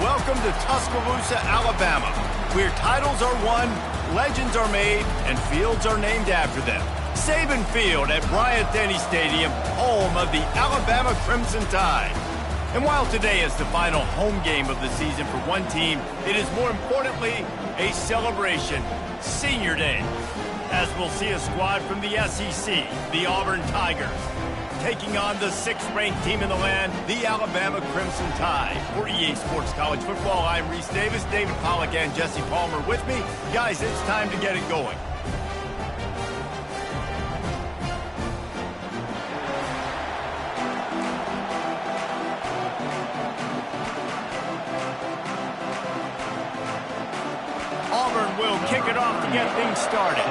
Welcome to Tuscaloosa, Alabama, where titles are won, legends are made, and fields are named after them. Saban Field at Bryant-Denny Stadium, home of the Alabama Crimson Tide. And while today is the final home game of the season for one team, it is more importantly a celebration, Senior Day, as we'll see a squad from the SEC, the Auburn Tigers, taking on the 6th-ranked team in the land, the Alabama Crimson Tide. For EA Sports College Football, I'm Reese Davis, David Pollack, and Jesse Palmer with me. Guys, it's time to get it going. Auburn will kick it off to get things started.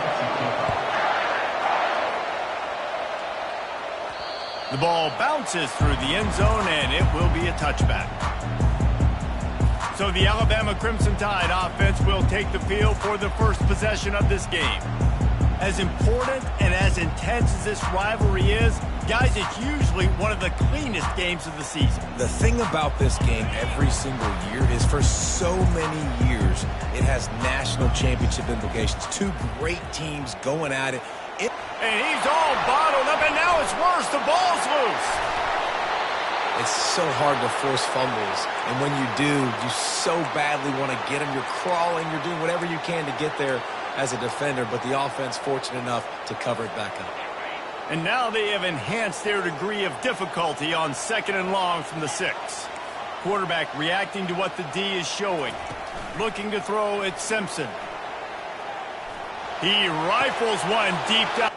The ball bounces through the end zone, and it will be a touchback. So the Alabama Crimson Tide offense will take the field for the first possession of this game. As important and as intense as this rivalry is, guys, it's usually one of the cleanest games of the season. The thing about this game every single year is for so many years, it has national championship implications. Two great teams going at it. And he's all bottled up, and now it's worse. The ball's loose. It's so hard to force fumbles, and when you do, you so badly want to get them. You're crawling, you're doing whatever you can to get there as a defender, but the offense fortunate enough to cover it back up. And now they have enhanced their degree of difficulty on 2nd and long from the 6. Quarterback reacting to what the D is showing. Looking to throw at Simpson. He rifles one deep down.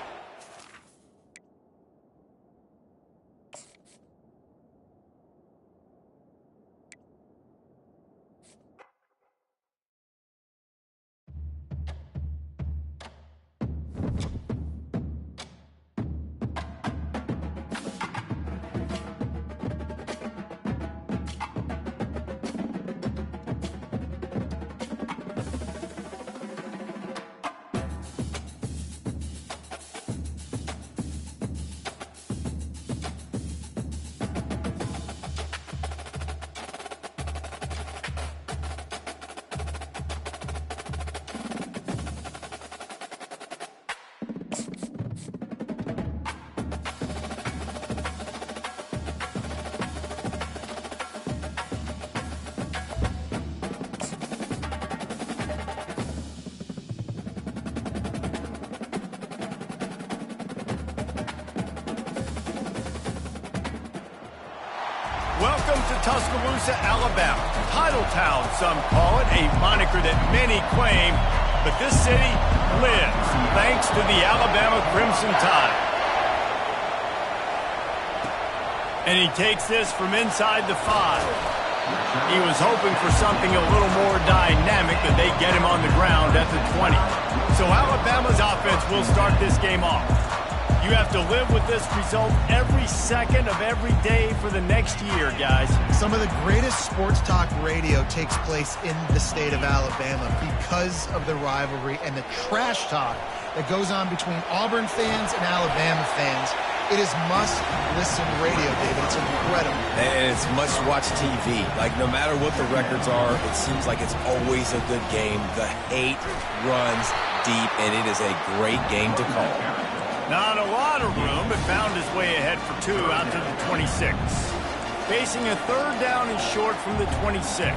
Welcome to Tuscaloosa, Alabama. Title Town, some call it, a moniker that many claim, but this city lives thanks to the Alabama Crimson Tide. And he takes this from inside the 5. He was hoping for something a little more dynamic, but they get him on the ground at the 20. So Alabama's offense will start this game off. You have to live with this result every second of every day for the next year, guys. Some of the greatest sports talk radio takes place in the state of Alabama because of the rivalry and the trash talk that goes on between Auburn fans and Alabama fans. It is must-listen radio, David. It's incredible. And it's must-watch TV. Like, no matter what the records are, it seems like it's always a good game. The hate runs deep, and it is a great game to call. Not a lot of room, but found his way ahead for 2 out to the 26. Facing a 3rd down and short from the 26.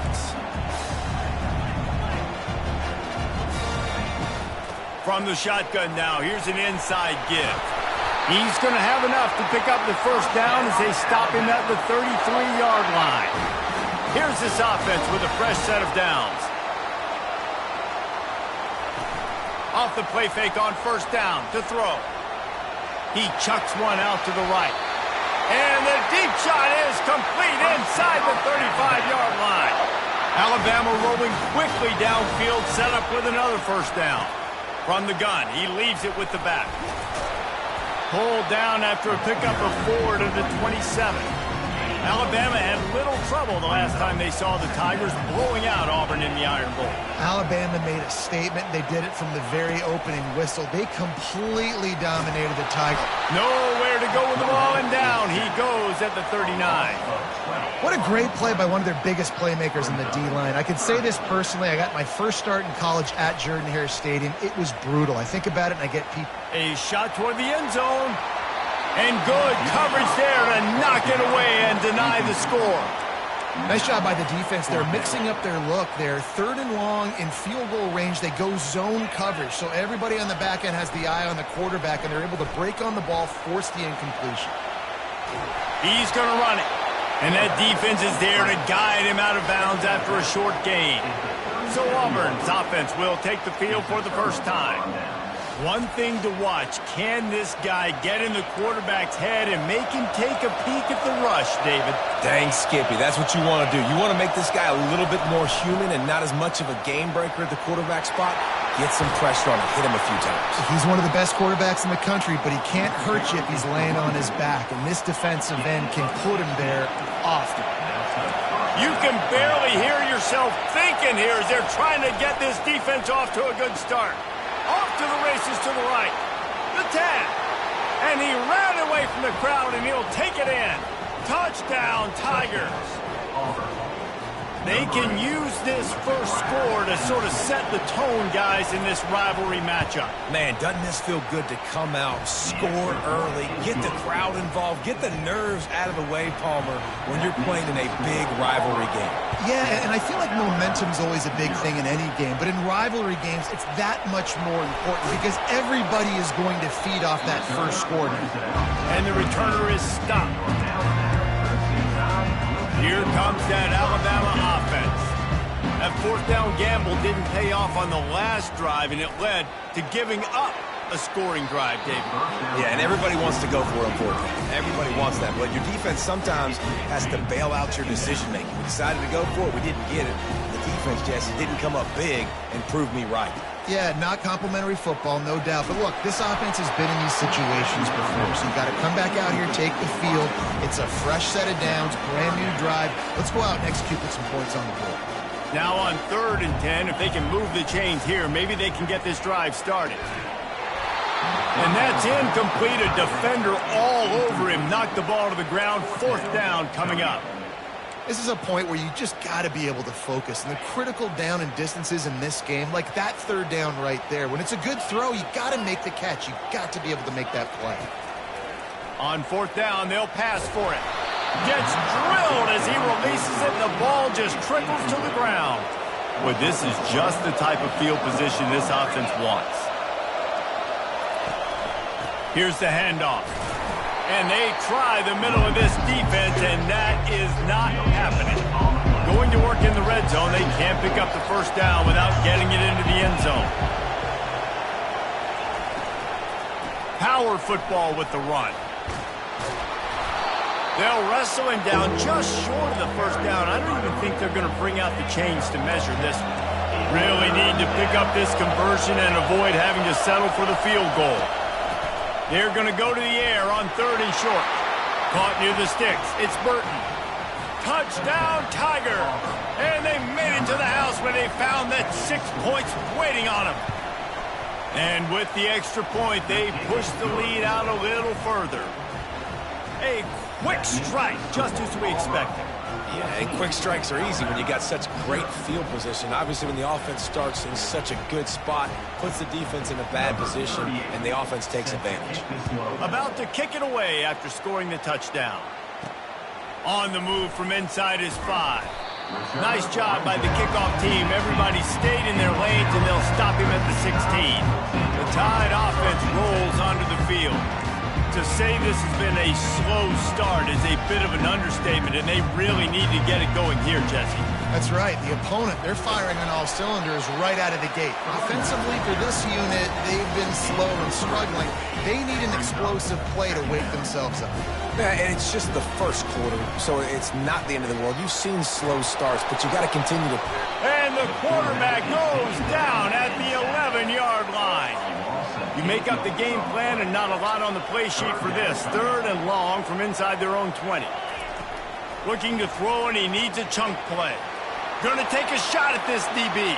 From the shotgun now, here's an inside give. He's going to have enough to pick up the 1st down as they stop him at the 33-yard line. Here's this offense with a fresh set of downs. Off the play fake on 1st down to throw. He chucks one out to the right. And the deep shot is complete inside the 35-yard line. Alabama rolling quickly downfield, set up with another 1st down. From the gun, he leaves it with the back. Pulled down after a pickup of 4 to the 27. Alabama had little trouble the last time they saw the Tigers blowing out Auburn in the Iron Bowl. Alabama made a statement. They did it from the very opening whistle. They completely dominated the Tigers. Nowhere to go with the ball, and down he goes at the 39. What What a great play by one of their biggest playmakers in the D-line. I can say this personally. I got my first start in college at Jordan-Hare Stadium. It was brutal. I think about it and I get people. A shot toward the end zone. And good coverage there to knock it away and deny the score. Nice job by the defense. They're mixing up their look. They're 3rd and long in field goal range. They go zone coverage. So everybody on the back end has the eye on the quarterback, and they're able to break on the ball, force the incompletion. He's going to run it. And that defense is there to guide him out of bounds after a short gain. So Auburn's offense will take the field for the first time. One thing to watch, can this guy get in the quarterback's head and make him take a peek at the rush, David? Dang, Skippy, that's what you want to do. You want to make this guy a little bit more human and not as much of a game breaker at the quarterback spot. Get some pressure on him, hit him a few times. He's one of the best quarterbacks in the country, but he can't hurt you if he's laying on his back, and this defensive end can put him there often. You can barely hear yourself thinking here as they're trying to get this defense off to a good start. Off to the races to the right. The tap. And he ran away from the crowd, and he'll take it in. Touchdown, Tigers. They can use this first score to sort of set the tone, guys, in this rivalry matchup. Man, doesn't this feel good to come out, score early, get the crowd involved, get the nerves out of the way, Palmer, when you're playing in a big rivalry game. Yeah, and I feel like momentum's always a big thing in any game, but in rivalry games, it's that much more important because everybody is going to feed off that first score now. And the returner is stopped. Here comes that Alabama offense. That 4th down gamble didn't pay off on the last drive, and it led to giving up a scoring drive, David. Yeah, and everybody wants to go for it, 4th down. Everybody wants that, but your defense sometimes has to bail out your decision-making. We decided to go for it. We didn't get it. The defense, Jesse, didn't come up big and prove me right. Yeah, not complimentary football, no doubt. But look, this offense has been in these situations before, so you got to come back out here, take the field. It's a fresh set of downs, brand new drive. Let's go out and execute with some points on the board. Now on 3rd and 10, if they can move the chains here, maybe they can get this drive started. And that's incomplete. A defender all over him. Knocked the ball to the ground. 4th down coming up. This is a point where you just got to be able to focus. And the critical down and distances in this game, like that 3rd down right there, when it's a good throw, you got to make the catch. You got to be able to make that play. On 4th down, they'll pass for it. Gets drilled as he releases it, and the ball just trickles to the ground. Well, this is just the type of field position this offense wants. Here's the handoff. And they try the middle of this defense, and that is not happening. Going to work in the red zone, they can't pick up the 1st down without getting it into the end zone. Power football with the run. They'll wrestle him down just short of the 1st down. I don't even think they're going to bring out the chains to measure this one. Really need to pick up this conversion and avoid having to settle for the field goal. They're going to go to the air on 3rd and short. Caught near the sticks. It's Burton. Touchdown, Tiger. And they made it to the house when they found that 6 points waiting on them. And with the extra point, they pushed the lead out a little further. A quick strike, just as we expected. Yeah, and quick strikes are easy when you got such great field position. Obviously, when the offense starts in such a good spot, puts the defense in a bad position, and the offense takes advantage. About to kick it away after scoring the touchdown. On the move from inside his 5. Nice job by the kickoff team. Everybody stayed in their lanes, and they'll stop him at the 16. The Tide offense rolls onto the field. To say this has been a slow start is a bit of an understatement, and they really need to get it going here, Jesse. That's right. The opponent, they're firing on all cylinders right out of the gate. Offensively, for this unit, they've been slow and struggling. They need an explosive play to wake themselves up. Yeah, and it's just the first quarter, so it's not the end of the world. You've seen slow starts, but you got to continue to... And the quarterback goes down at the 11-yard line. You make up the game plan and not a lot on the play sheet for this. 3rd and long from inside their own 20. Looking to throw, and he needs a chunk play. Going to take a shot at this DB.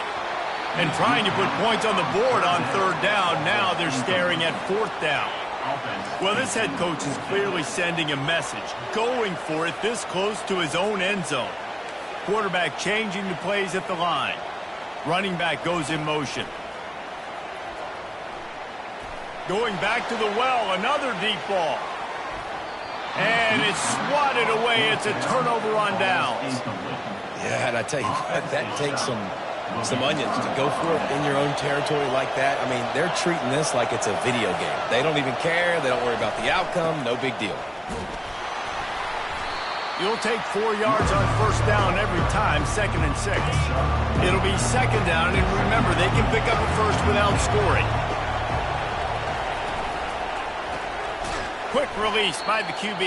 And trying to put points on the board on 3rd down. Now they're staring at 4th down. Well, this head coach is clearly sending a message, going for it this close to his own end zone. Quarterback changing the plays at the line. Running back goes in motion. Going back to the well, another deep ball. And it's swatted away. It's a turnover on downs. Yeah, and I tell you what, that takes some onions to go for it in your own territory like that. I mean, they're treating this like it's a video game. They don't even care. They don't worry about the outcome. No big deal. You'll take 4 yards on first down every time, 2nd and 6. It'll be 2nd down, and remember, they can pick up a first without scoring. Quick release by the QB.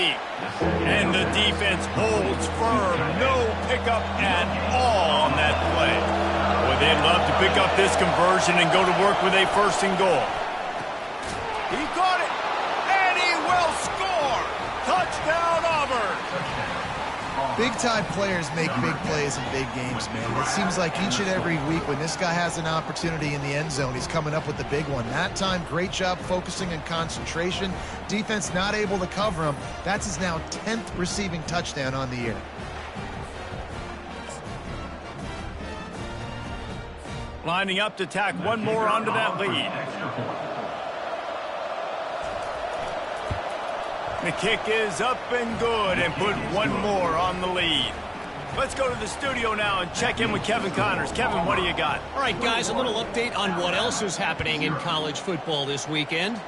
And the defense holds firm. No pickup at all on that play. Boy, they'd love to pick up this conversion and go to work with a 1st and goal. He caught it, and he will score. Touchdown, Auburn. Big-time players make big plays in big games, man. It seems like each and every week when this guy has an opportunity in the end zone, he's coming up with the big one. That time, great job focusing and concentration. Defense not able to cover him. That's his now 10th receiving touchdown on the year. Lining up to tack one more onto that lead. The kick is up and good and put one more on the lead. Let's go to the studio now and check in with Kevin Connors. Kevin, what do you got? All right, guys, a little update on what else is happening in college football this weekend.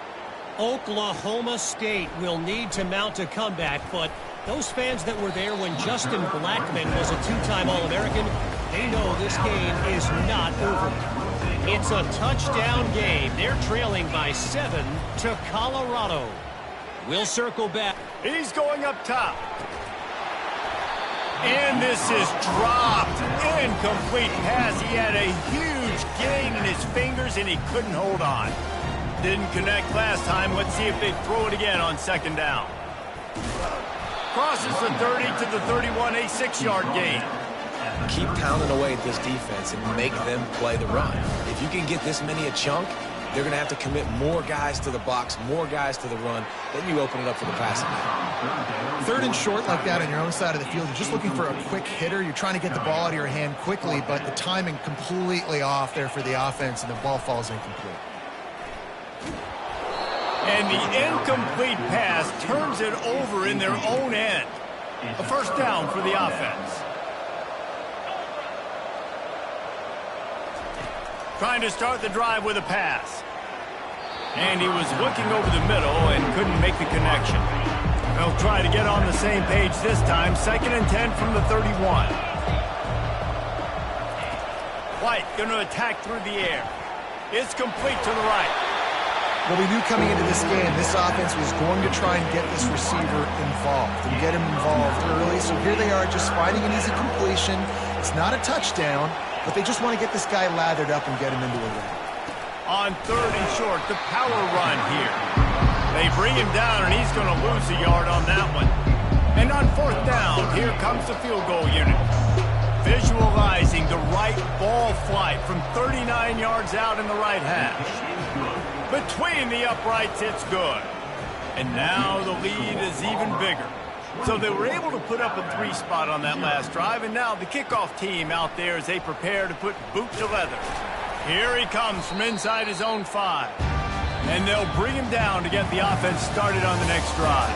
Oklahoma State will need to mount a comeback, but those fans that were there when Justin Blackmon was a 2-time All-American, they know this game is not over. It's a touchdown game. They're trailing by 7 to Colorado. We'll circle back. He's going up top. And this is dropped. Incomplete pass. He had a huge gain in his fingers, and he couldn't hold on. Didn't connect last time. Let's see if they throw it again on 2nd down. Crosses the 30 to the 31, a 6-yard gain. Keep pounding away at this defense and make them play the run. If you can get this many a chunk, they're going to have to commit more guys to the box, more guys to the run. Then you open it up for the passing game. 3rd and short like that on your own side of the field. You're just looking for a quick hitter. You're trying to get the ball out of your hand quickly, but the timing completely off there for the offense, and the ball falls incomplete. And the incomplete pass turns it over in their own end. A 1st down for the offense. Trying to start the drive with a pass. And he was looking over the middle and couldn't make the connection. They'll try to get on the same page this time. 2nd and 10 from the 31. White going to attack through the air. It's complete to the right. Well, we knew coming into this game, this offense was going to try and get this receiver involved and get him involved early. So here they are just finding an easy completion. It's not a touchdown, but they just want to get this guy lathered up and get him into a run. On 3rd and short, the power run here. They bring him down, and he's going to lose a yard on that one. And on 4th down, here comes the field goal unit. Visualizing the right ball flight from 39 yards out in the right hash. Between the uprights, it's good. And now the lead is even bigger. So they were able to put up a 3 spot on that last drive, and now the kickoff team out there as they prepare to put boot to leather. Here he comes from inside his own 5. And they'll bring him down to get the offense started on the next drive.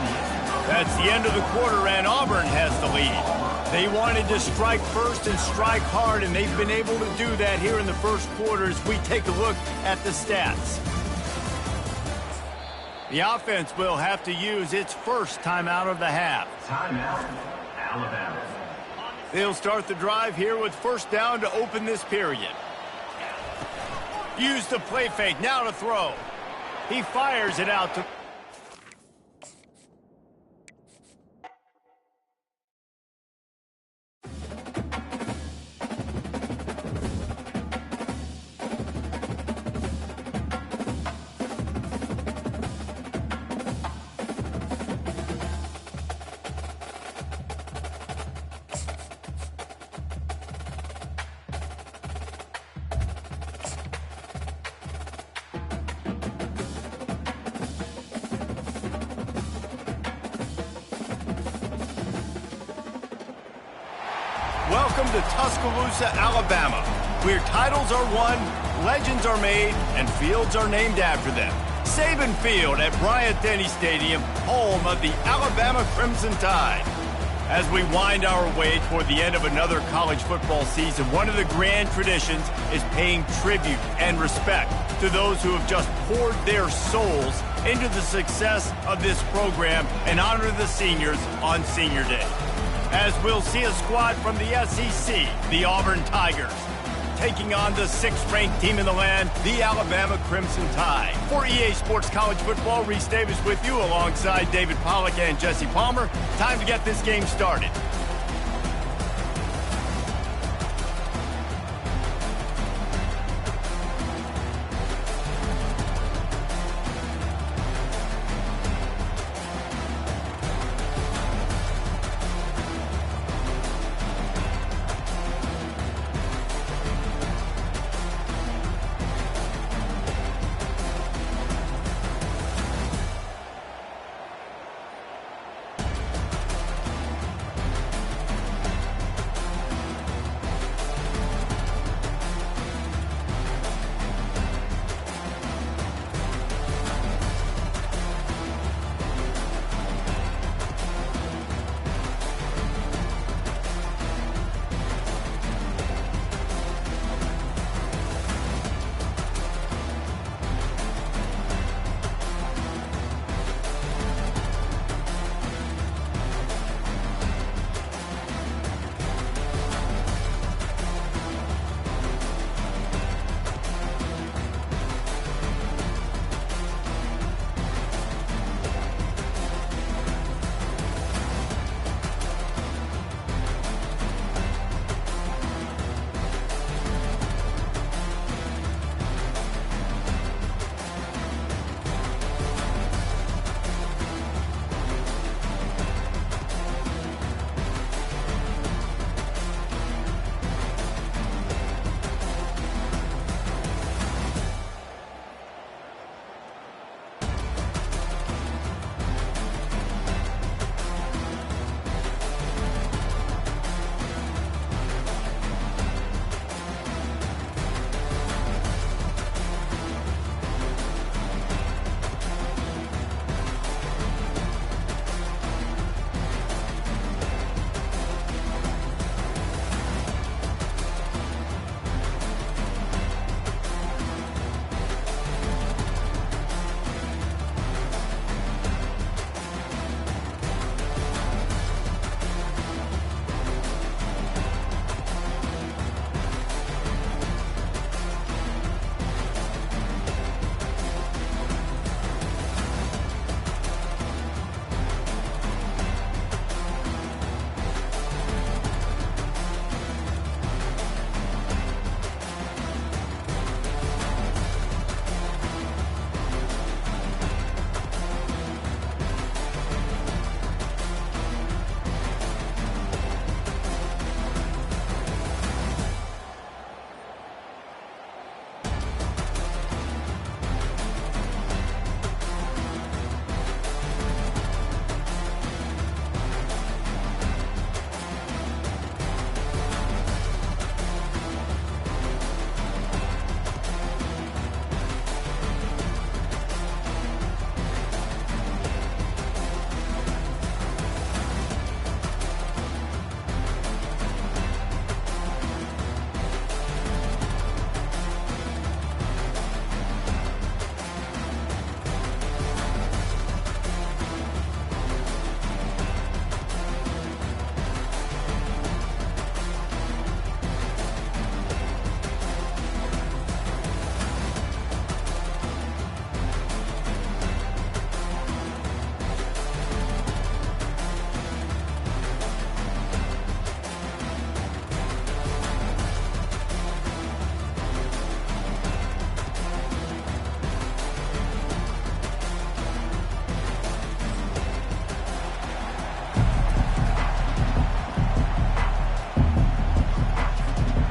That's the end of the quarter, and Auburn has the lead. They wanted to strike first and strike hard, and they've been able to do that here in the first quarter as we take a look at the stats. The offense will have to use its first timeout of the half. Timeout, Alabama. They'll start the drive here with 1st down to open this period. Use the play fake, now to throw. He fires it out to... Welcome to Tuscaloosa, Alabama, where titles are won, legends are made, and fields are named after them. Saban Field at Bryant-Denny Stadium, home of the Alabama Crimson Tide. As we wind our way toward the end of another college football season, one of the grand traditions is paying tribute and respect to those who have just poured their souls into the success of this program and honor the seniors on Senior Day. As we'll see a squad from the SEC, the Auburn Tigers, taking on the 6th-ranked team in the land, the Alabama Crimson Tide. For EA Sports College Football, Reese Davis with you alongside David Pollack and Jesse Palmer. Time to get this game started.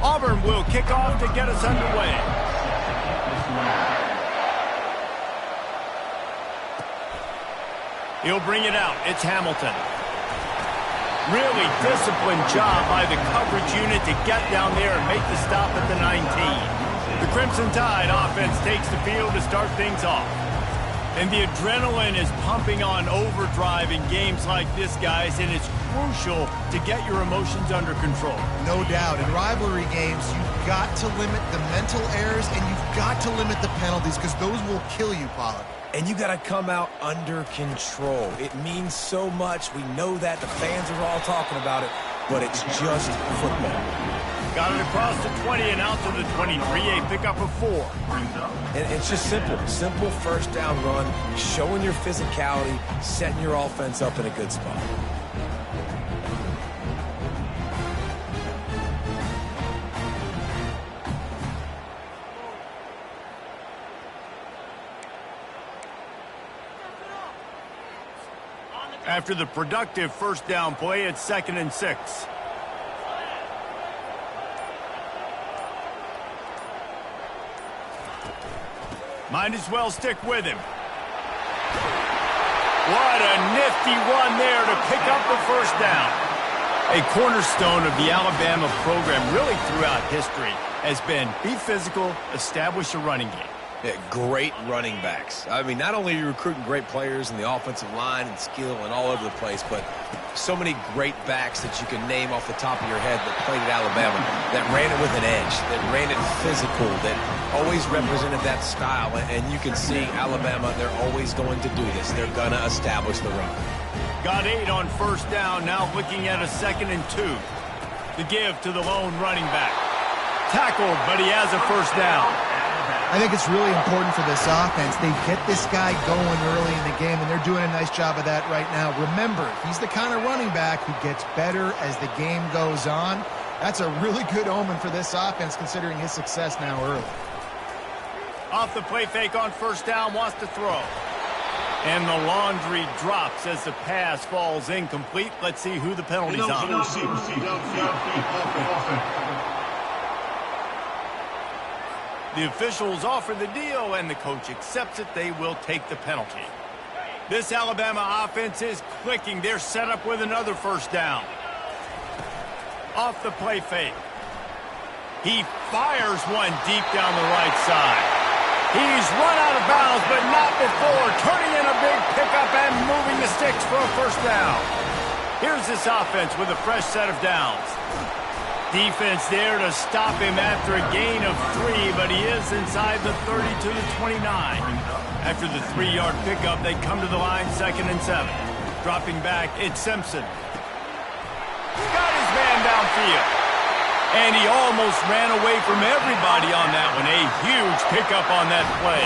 Auburn will kick off to get us underway. He'll bring it out. It's Hamilton. Really disciplined job by the coverage unit to get down there and make the stop at the 19. The Crimson Tide offense takes the field to start things off. And the adrenaline is pumping on overdrive in games like this, guys, and it's crucial to get your emotions under control. No doubt. In rivalry games, you've got to limit the mental errors and you've got to limit the penalties because those will kill you, Pollack. And you got to come out under control. It means so much. We know that. The fans are all talking about it, but it's just football. Got it across the 20 and out to the 23, a pickup of 4. And it's just simple. Simple first down run, showing your physicality, setting your offense up in a good spot. After the productive first down play, it's 2nd and 6. Might as well stick with him. What a nifty run there to pick up the first down. A cornerstone of the Alabama program really throughout history has been be physical, establish a running game. Yeah, great running backs. I mean, not only are you recruiting great players in the offensive line and skill and all over the place, but so many great backs that you can name off the top of your head that played at Alabama, that ran it with an edge, that ran it physical, that always represented that style. And you can see Alabama, they're always going to do this. They're going to establish the run. Got 8 on first down, now looking at a 2nd and 2. The give to the lone running back. Tackled, but he has a first down. I think it's really important for this offense. They get this guy going early in the game, and they're doing a nice job of that right now. Remember, he's the kind of running back who gets better as the game goes on. That's a really good omen for this offense, considering his success now early. Off the play fake on first down, wants to throw. And the laundry drops as the pass falls incomplete. Let's see who the penalty's on. The officials offer the deal, and the coach accepts it. They will take the penalty. This Alabama offense is clicking. They're set up with another first down. Off the play fake. He fires one deep down the right side. He's run out of bounds, but not before. Turning in a big pickup and moving the sticks for a first down. Here's this offense with a fresh set of downs. Defense there to stop him after a gain of 3, but he is inside the 30 to the 29. After the 3-yard pickup, they come to the line 2nd and 7. Dropping back, it's Simpson. Got his man downfield. And he almost ran away from everybody on that one. A huge pickup on that play.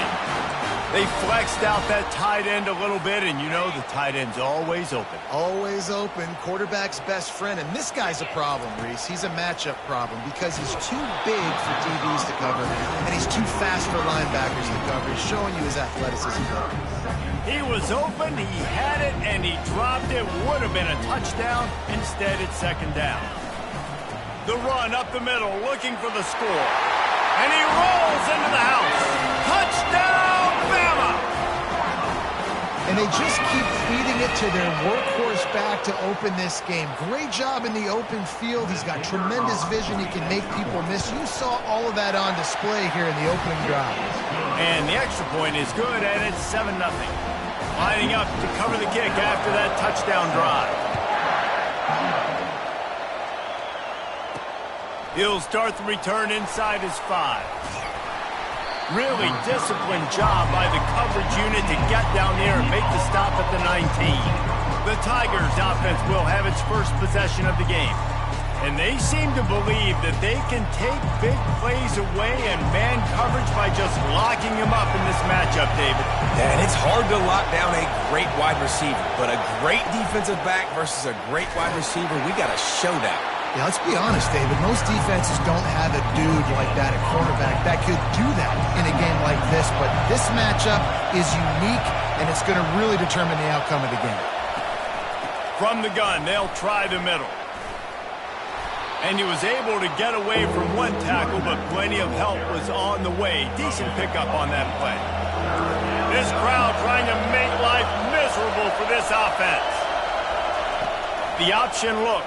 They flexed out that tight end a little bit, and you know the tight end's always open. Always open, quarterback's best friend. And this guy's a problem, Reese. He's a matchup problem because he's too big for DBs to cover, and he's too fast for linebackers to cover. He's showing you his athleticism, though. He was open, he had it, and he dropped it. Would have been a touchdown. Instead, it's 2nd down. The run up the middle, looking for the score. And he rolls into the house. Touchdown, Bama! And they just keep feeding it to their workhorse back to open this game. Great job in the open field. He's got tremendous vision. He can make people miss. You saw all of that on display here in the opening drive. And the extra point is good, and it's 7-0. Lining up to cover the kick after that touchdown drive. He'll start the return inside his 5. Really disciplined job by the coverage unit to get down there and make the stop at the 19. The Tigers offense will have its first possession of the game. And they seem to believe that they can take big plays away and man coverage by just locking him up in this matchup, David. Yeah, and it's hard to lock down a great wide receiver, but a great defensive back versus a great wide receiver, we got a showdown. Yeah, let's be honest, David. Most defenses don't have a dude like that at cornerback that could do that in a game like this. But this matchup is unique, and it's going to really determine the outcome of the game. From the gun, they'll try the middle. And he was able to get away from one tackle, but plenty of help was on the way. Decent pickup on that play. This crowd trying to make life miserable for this offense. The option look.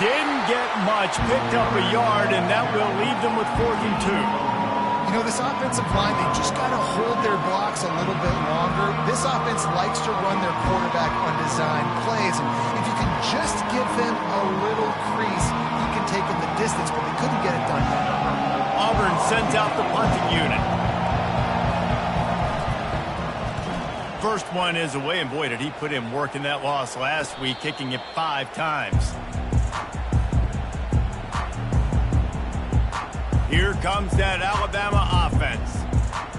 Didn't get much, picked up a yard, and that will leave them with 4th and 2. You know, this offensive line, they just got to hold their blocks a little bit longer. This offense likes to run their quarterback on design plays. And if you can just give him a little crease, he can take it the distance, but they couldn't get it done yet. Auburn sends out the punting unit. First one is away, and boy, did he put in work in that loss last week, kicking it 5 times. Here comes that Alabama offense.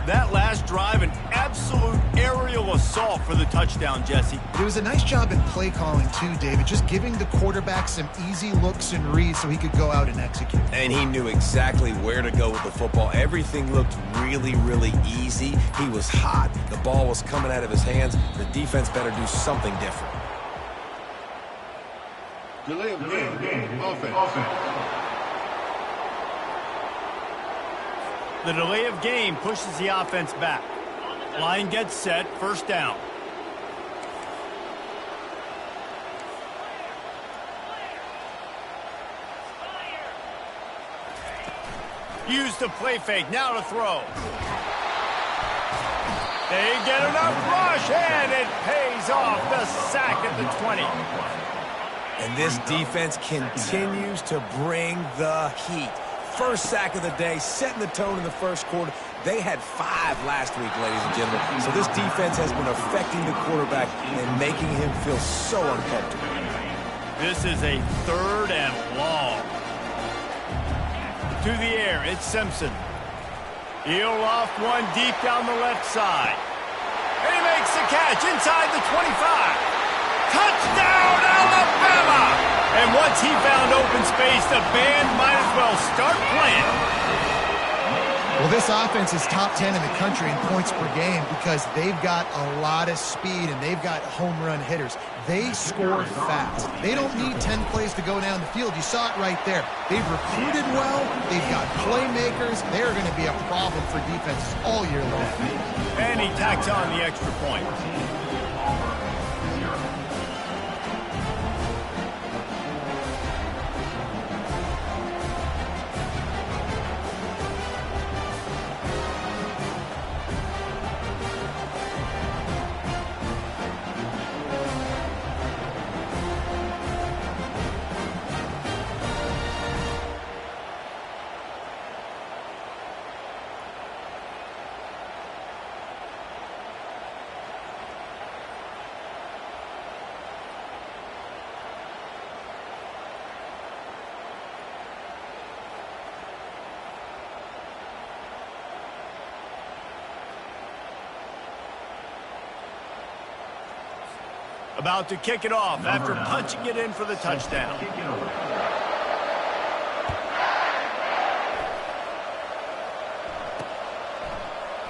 That last drive, an absolute aerial assault for the touchdown, Jesse. It was a nice job in play calling, too, David, just giving the quarterback some easy looks and reads so he could go out and execute. And he knew exactly where to go with the football. Everything looked really, really easy. He was hot. The ball was coming out of his hands. The defense better do something different. Delay of game. Offense. The delay of game pushes the offense back. Line gets set, first down. Use the play fake, now to throw. They get enough rush, and it pays off. The sack at the 20. And this defense continues to bring the heat. First sack of the day, setting the tone in the first quarter. They had 5 last week, ladies and gentlemen. So this defense has been affecting the quarterback and making him feel so uncomfortable. This is a 3rd and long. To the air, it's Simpson. He'll loft one deep down the left side. And he makes the catch inside the 25. Touchdown, Alabama! And once he found open space, the band might as well start playing. Well, this offense is top 10 in the country in points per game because they've got a lot of speed and they've got home run hitters. They score fast. They don't need 10 plays to go down the field. You saw it right there. They've recruited well. They've got playmakers. They're going to be a problem for defenses all year long. And he tacks on the extra point. About to kick it off after punching it in for the touchdown.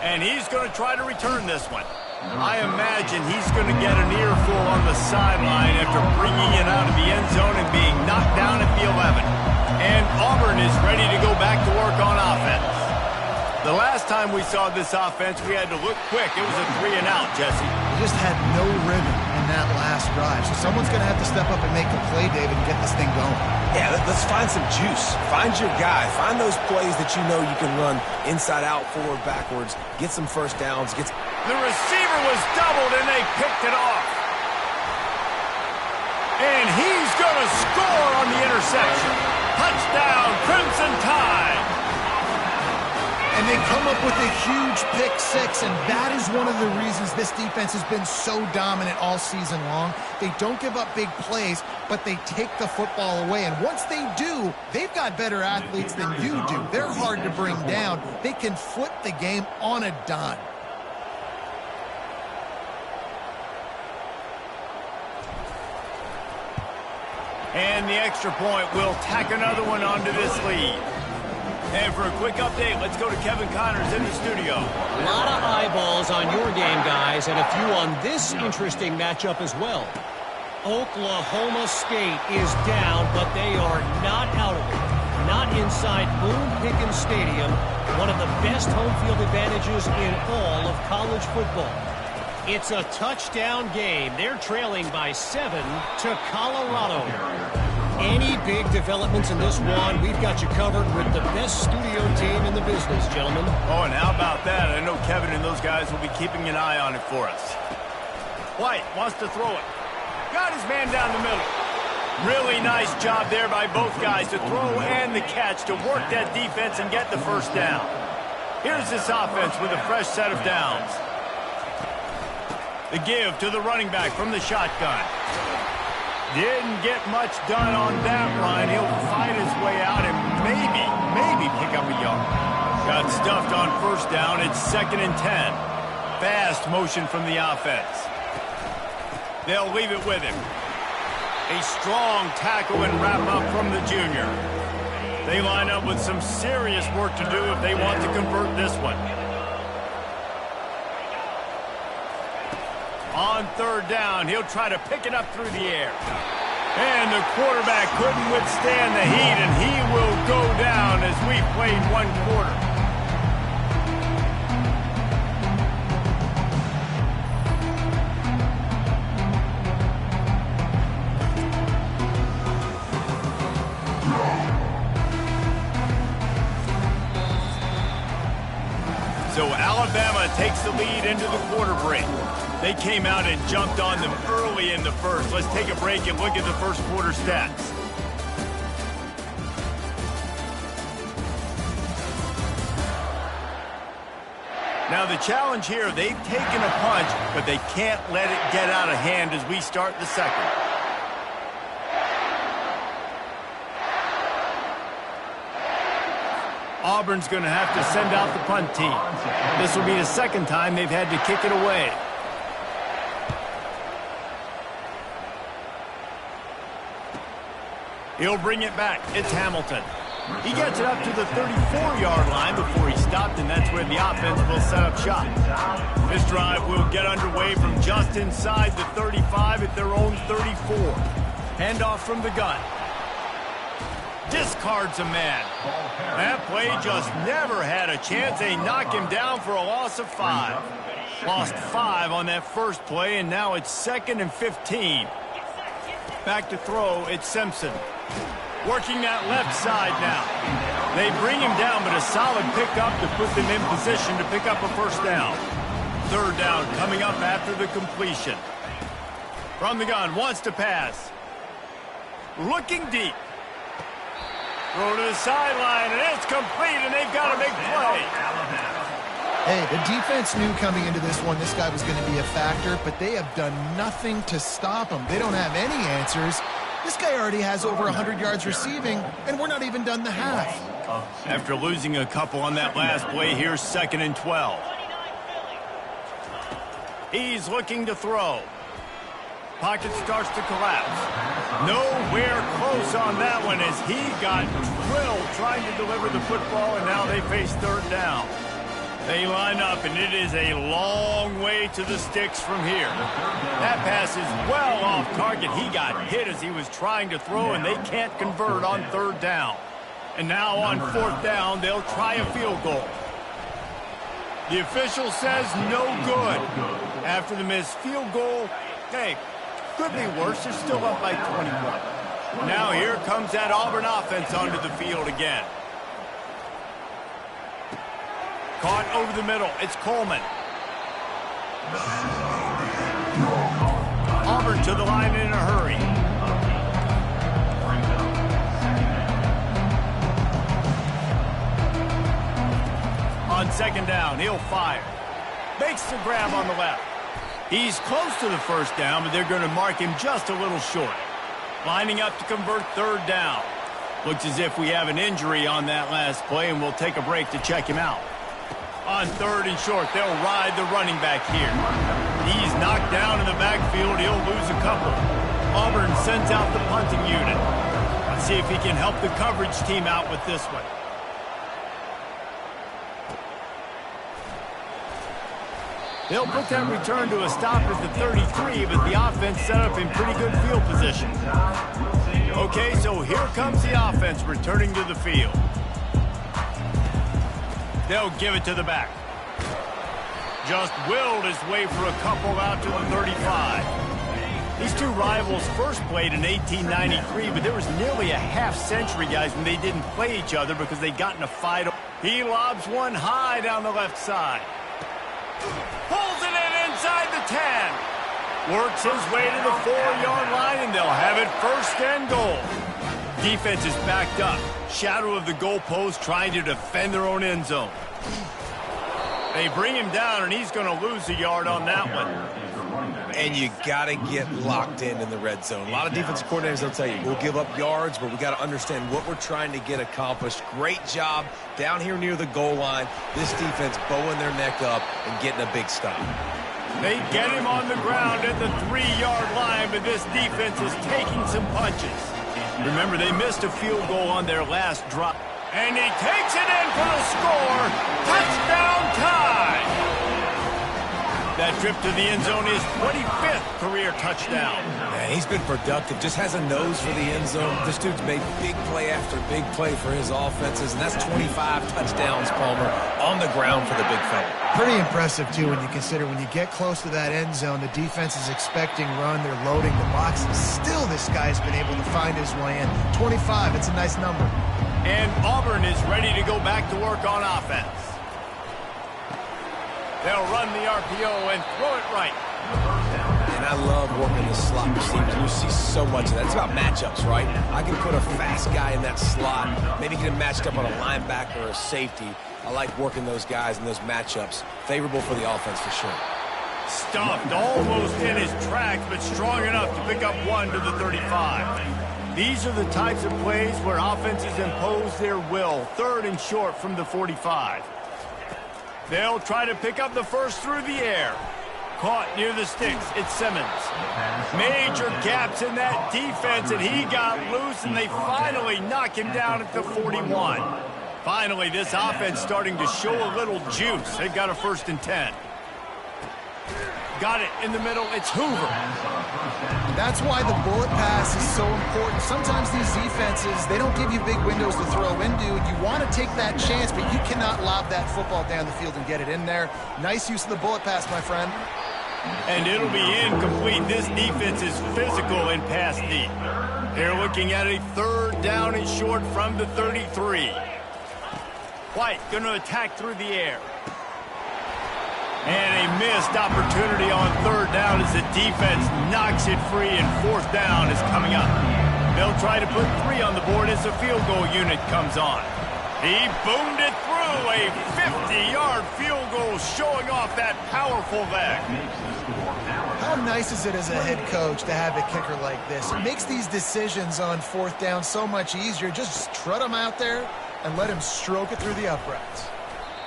And he's going to try to return this one. I imagine he's going to get an earful on the sideline after bringing it out of the end zone and being knocked down at the 11. And Auburn is ready to go back to work on offense. The last time we saw this offense, we had to look quick. It was a 3-and-out, Jesse. They just had no rhythm in that last drive. So someone's going to have to step up and make a play, David, and get this thing going. Yeah, let's find some juice. Find your guy. Find those plays that you know you can run inside out, forward, backwards. Get some first downs. The receiver was doubled, and they picked it off. And he's going to score on the interception. Touchdown, Crimson Tide. And they come up with a huge pick six, and that is one of the reasons this defense has been so dominant all season long. They don't give up big plays, but they take the football away. And once they do, they've got better athletes than you do. They're hard to bring down. They can flip the game on a dime. And the extra point will tack another one onto this lead. And for a quick update, let's go to Kevin Connors in the studio. A lot of eyeballs on your game, guys, and a few on this interesting matchup as well. Oklahoma State is down, but they are not out of it. Not inside Boone Pickens Stadium, one of the best home field advantages in all of college football. It's a touchdown game. They're trailing by 7 to Colorado. Any big developments in this one, we've got you covered with the best studio team in the business, gentlemen. Oh, and how about that? I know Kevin and those guys will be keeping an eye on it for us. White wants to throw it. Got his man down the middle. Really nice job there by both guys to throw and the catch to work that defense and get the first down. Here's this offense with a fresh set of downs. The give to the running back from the shotgun. Didn't get much done on that run. He'll fight his way out and maybe pick up a yard. Got stuffed on first down. It's 2nd and 10. Fast motion from the offense. They'll leave it with him. A strong tackle and wrap up from the junior. They line up with some serious work to do if they want to convert this one. On 3rd down, he'll try to pick it up through the air. And the quarterback couldn't withstand the heat, and he will go down as we played 1 quarter. So Alabama takes the lead into the quarter break. They came out and jumped on them early in the first. Let's take a break and look at the first quarter stats. Now the challenge here, they've taken a punch, but they can't let it get out of hand as we start the second. Auburn's going to have to send out the punt team. This will be the 2nd time they've had to kick it away. He'll bring it back. It's Hamilton. He gets it up to the 34-yard line before he stopped, and that's where the offense will set up shop. This drive will get underway from just inside the 35 at their own 34. Handoff from the gun. Discards a man. That play just never had a chance. They knock him down for a loss of 5. Lost 5 on that first play, and now it's 2nd and 15. Back to throw, it's Simpson. Working that left side now. They bring him down, but a solid pickup to put them in position to pick up a first down. 3rd down coming up after the completion. From the gun, wants to pass. Looking deep. Throw to the sideline, and it's complete, and they've got a big play. Hey, the defense knew coming into this one this guy was going to be a factor, but they have done nothing to stop him. They don't have any answers. This guy already has over 100 yards receiving, and we're not even done the half. After losing a couple on that last play, here's 2nd and 12. He's looking to throw. Pocket starts to collapse. Nowhere close on that one as he got drilled trying to deliver the football, and now they face 3rd down. They line up, and it is a long way to the sticks from here. That pass is well off target. He got hit as he was trying to throw, and they can't convert on 3rd down. And now on 4th down, they'll try a field goal. The official says no good. After the missed field goal, hey, could be worse. They're still up by 21. Now here comes that Auburn offense onto the field again. Caught over the middle. It's Coleman. Auburn to the line in a hurry. On 2nd down, he'll fire. Makes the grab on the left. He's close to the first down, but they're going to mark him just a little short. Lining up to convert 3rd down. Looks as if we have an injury on that last play, and we'll take a break to check him out. On 3rd and short, they'll ride the running back here. He's knocked down in the backfield. He'll lose a couple. Auburn sends out the punting unit. Let's see if he can help the coverage team out with this one. They'll put that return to a stop at the 33, but the offense set up in pretty good field position. Okay, so here comes the offense returning to the field. They'll give it to the back. just willed his way for a couple out to the 35. These two rivals first played in 1893, but there was nearly a half-century, guys, when they didn't play each other because they got in a fight. He lobs one high down the left side. Pulls it in inside the 10. Works his way to the 4-yard line, and they'll have it first and goal. Defense is backed up. Shadow of the goalpost trying to defend their own end zone. They bring him down, and he's going to lose a yard on that one. And you got to get locked in the red zone. A lot of defensive coordinators, they'll tell you, we'll give up yards, but we got to understand what we're trying to get accomplished. Great job down here near the goal line. This defense bowing their neck up and getting a big stop. They get him on the ground at the 3-yard line, but this defense is taking some punches. Remember, they missed a field goal on their last drop. And he takes it in for the score. Touchdown tie. That trip to the end zone is 25th career touchdown. Man, he's been productive. Just has a nose for the end zone. This dude's made big play after big play for his offenses, and that's 25 touchdowns, Palmer, on the ground for the big fella. Pretty impressive, too, when you consider when you get close to that end zone, the defense is expecting run, they're loading the box, and still this guy's been able to find his way in. 25, it's a nice number. And Auburn is ready to go back to work on offense. They'll run the RPO and throw it right. And I love working the slot receiver. You see so much of that. It's about matchups, right? I can put a fast guy in that slot, maybe get him matched up on a linebacker or a safety. I like working those guys in those matchups. Favorable for the offense for sure. Stuffed almost in his tracks, but strong enough to pick up one to the 35. These are the types of plays where offenses impose their will. 3rd and short from the 45. They'll try to pick up the first through the air. Caught near the sticks. It's Simmons. Major gaps in that defense, and he got loose, and they finally knock him down at the 41. Finally, this offense starting to show a little juice. They've got a 1st and 10. Got it in the middle. It's Hoover. That's why the bullet pass is so important. Sometimes these defenses, they don't give you big windows to throw into. You want to take that chance, but you cannot lob that football down the field and get it in there. Nice use of the bullet pass, my friend. And it'll be incomplete. This defense is physical in pass deep. They're looking at a 3rd down and short from the 33. White going to attack through the air. And a missed opportunity on 3rd down as the defense knocks it free, and 4th down is coming up. They'll try to put 3 on the board as the field goal unit comes on. He boomed it through, a 50-yard field goal showing off that powerful leg. How nice is it as a head coach to have a kicker like this? It makes these decisions on 4th down so much easier. Just trot him out there and let him stroke it through the uprights.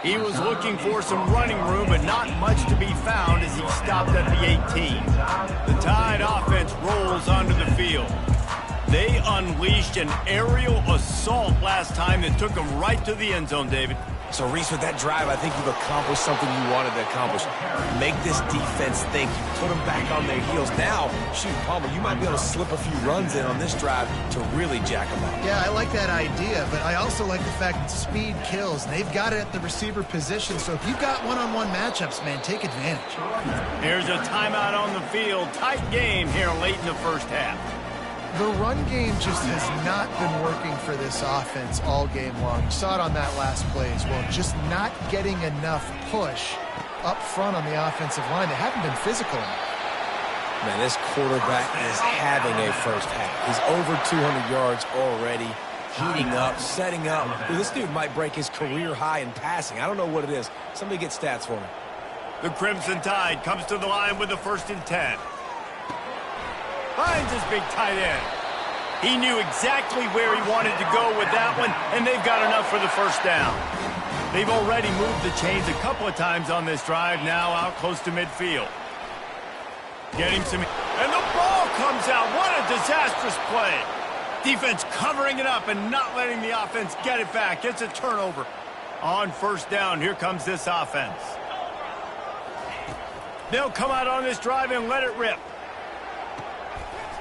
He was looking for some running room, but not much to be found as he stopped at the 18. The Tide offense rolls onto the field. They unleashed an aerial assault last time that took them right to the end zone, David. So, Reese, with that drive, I think you've accomplished something you wanted to accomplish. Make this defense think. You put them back on their heels. Now, shoot, Palmer, you might be able to slip a few runs in on this drive to really jack them up. Yeah, I like that idea, but I also like the fact that speed kills, and they've got it at the receiver position. So if you've got one-on-one matchups, man, take advantage. Here's a timeout on the field. Tight game here late in the first half. The run game just has not been working for this offense all game long. You saw it on that last play as well. Just not getting enough push up front on the offensive line. They haven't been physical enough. Man, this quarterback is having a first half. He's over 200 yards already, heating up, setting up. This dude might break his career high in passing. I don't know what it is. Somebody get stats for him. The Crimson Tide comes to the line with the 1st and 10. Finds his big tight end. He knew exactly where he wanted to go with that one, and they've got enough for the 1st down. They've already moved the chains a couple of times on this drive, now out close to midfield. Getting some... And the ball comes out. What a disastrous play. Defense covering it up and not letting the offense get it back. It's a turnover. On 1st down, here comes this offense. They'll come out on this drive and let it rip.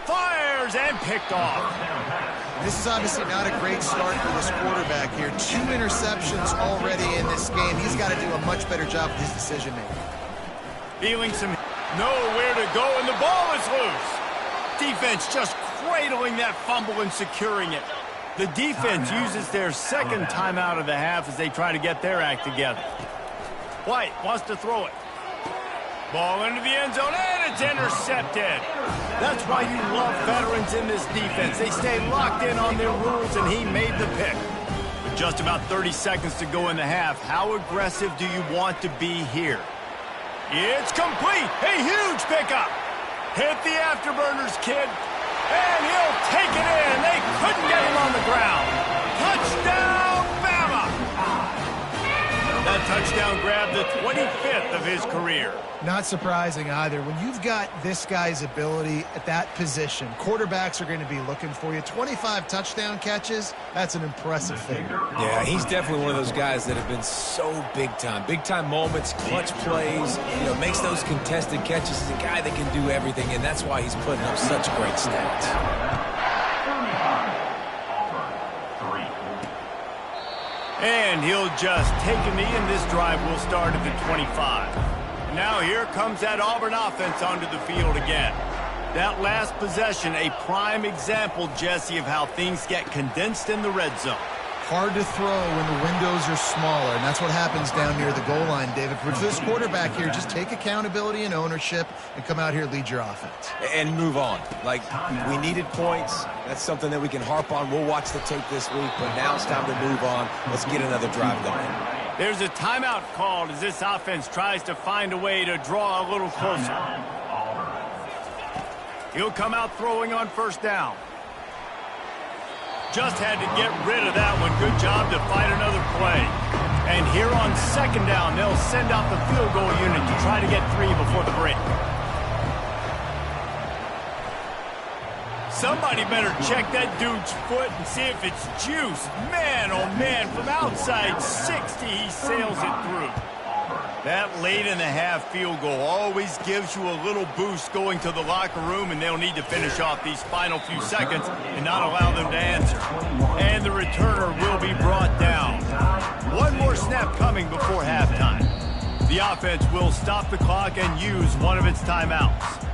Fires and picked off. This is obviously not a great start for this quarterback here. 2 interceptions already in this game. He's got to do a much better job with his decision-making. Feeling some nowhere to go, and the ball is loose. Defense just cradling that fumble and securing it. The defense uses their second timeout of the half as they try to get their act together. White wants to throw it. Ball into the end zone, and it's intercepted. That's why you love veterans in this defense. They stay locked in on their rules, and he made the pick. With just about 30 seconds to go in the half, how aggressive do you want to be here? It's complete. A huge pickup. Hit the afterburners, kid. And he'll take it in. They couldn't get him on the ground. Touchdown, Bama! That touchdown grabbed the 25th of his career. Not surprising either. When you've got this guy's ability at that position, quarterbacks are going to be looking for you. 25 touchdown catches, that's an impressive figure. Yeah, he's definitely one of those guys that have been so big time. Big time moments, clutch plays, makes those contested catches. He's a guy that can do everything, and that's why he's putting up such great stats. And he'll just take a knee, and this drive will start at the 25. Now here comes that Auburn offense onto the field again. That last possession, a prime example, Jesse, of how things get condensed in the red zone. Hard to throw when the windows are smaller, and that's what happens down near the goal line, David. For this quarterback here, just take accountability and ownership and come out here and lead your offense. And move on. Like, we needed points. That's something that we can harp on. We'll watch the tape this week, but now it's time to move on. Let's get another drive going. There's a timeout called as this offense tries to find a way to draw a little closer. He'll come out throwing on first down. Just had to get rid of that one. Good job to fight another play. And here on second down, they'll send out the field goal unit to try to get 3 before the break. Somebody better check that dude's foot and see if it's juice. Man, oh man, from outside 60, he sails it through. That late in the half field goal always gives you a little boost going to the locker room, and they'll need to finish off these final few seconds and not allow them to answer. And the returner will be brought down. One more snap coming before halftime. The offense will stop the clock and use one of its timeouts.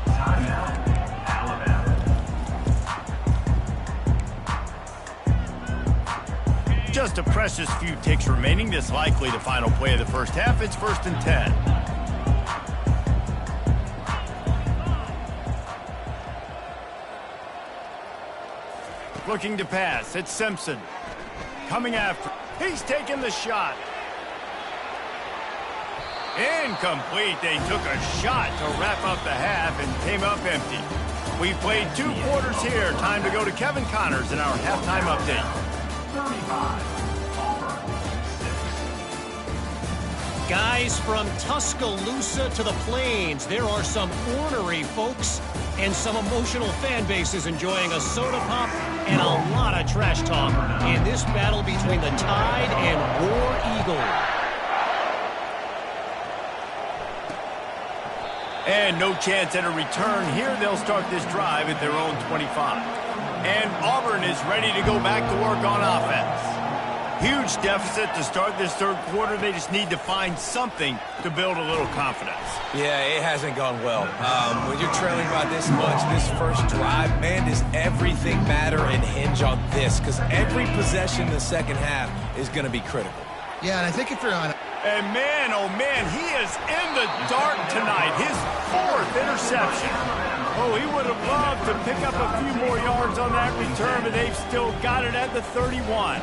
Just a precious few ticks remaining. This likely the final play of the first half. It's 1st and 10. Looking to pass. It's Simpson. Coming after. He's taking the shot. Incomplete. They took a shot to wrap up the half and came up empty. We've played 2 quarters here. Time to go to Kevin Connors in our halftime update. 35, Auburn, 6. Guys, from Tuscaloosa to the Plains, there are some ornery folks and some emotional fan bases enjoying a soda pop and a lot of trash talk in this battle between the Tide and War Eagle. And no chance at a return here. They'll start this drive at their own 25. And Auburn is ready to go back to work on offense. Huge deficit to start this third quarter. They just need to find something to build a little confidence. Yeah, it hasn't gone well. When you're trailing by this much, this first drive, man, does everything matter and hinge on this? Because every possession in the second half is going to be critical. Yeah, and I think if you're on... And man, oh man, he is in the dark tonight. His 4th interception. Oh, he would have loved to pick up a few more yards on that return, but they've still got it at the 31.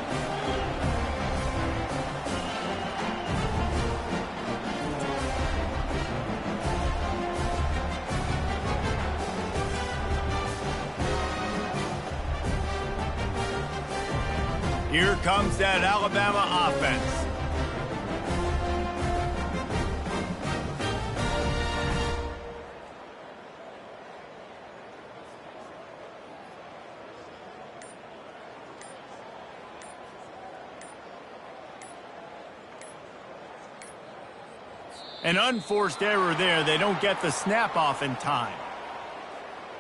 Here comes that Alabama offense. An unforced error there. They don't get the snap off in time.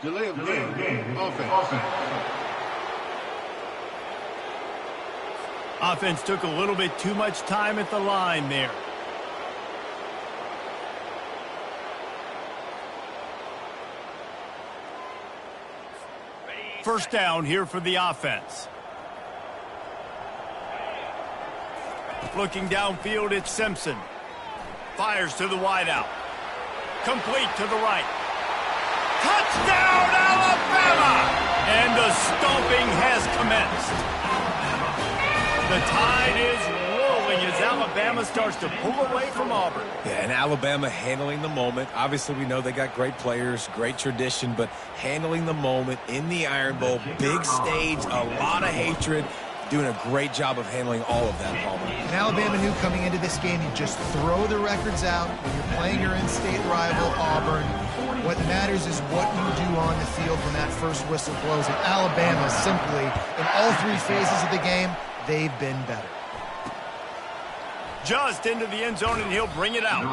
Delay of game. Offense. Offense took a little bit too much time at the line there. First down here for the offense. Looking downfield, it's Simpson. Fires to the wideout. Complete to the right. Touchdown, Alabama! And the stomping has commenced. The tide is rolling as Alabama starts to pull away from Auburn. Yeah, and Alabama handling the moment. Obviously, we know they got great players, great tradition, but handling the moment in the Iron Bowl, big stage, a lot of hatred, doing a great job of handling all of that, Palmer. And Alabama knew coming into this game, you just throw the records out when you're playing your in-state rival, Auburn. What matters is what you do on the field when that first whistle blows. And Alabama simply, in all three phases of the game, they've been better. Just into the end zone, and he'll bring it out.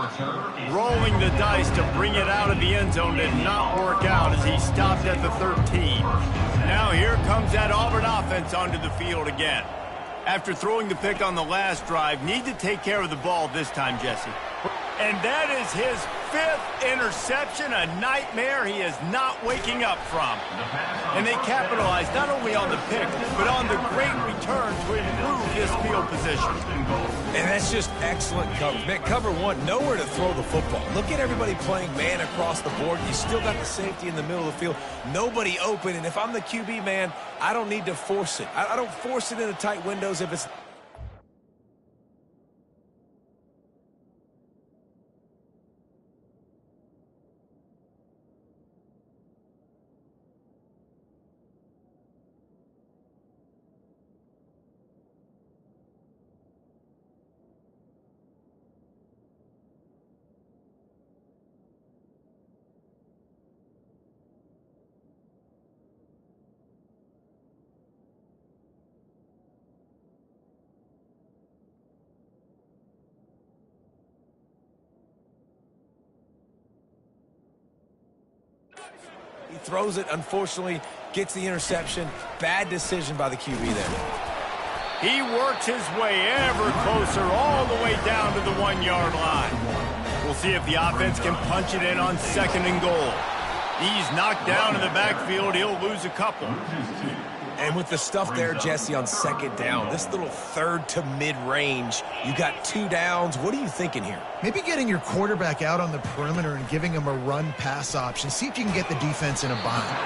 Rolling the dice to bring it out of the end zone did not work out as he stopped at the 13. Now here comes that Auburn offense onto the field again. After throwing the pick on the last drive, need to take care of the ball this time, Jesse. And that is his 5th interception, a nightmare he is not waking up from. And they capitalized not only on the pick, but on the great return to improve his field position. And that's just excellent coverage. Man, cover one, nowhere to throw the football. Look at everybody playing man across the board. You still got the safety in the middle of the field. Nobody open. And if I'm the QB, man, I don't need to force it. I don't force it into tight windows if it's... He throws it, unfortunately, gets the interception. Bad decision by the QB there. He works his way ever closer all the way down to the 1-yard line. We'll see if the offense can punch it in on 2nd and goal. He's knocked down in the backfield. He'll lose a couple. And with the stuff there, Jesse, on 2nd down, this little 3rd to mid-range, you got 2 downs. What are you thinking here? Maybe getting your quarterback out on the perimeter and giving him a run-pass option. See if you can get the defense in a bind.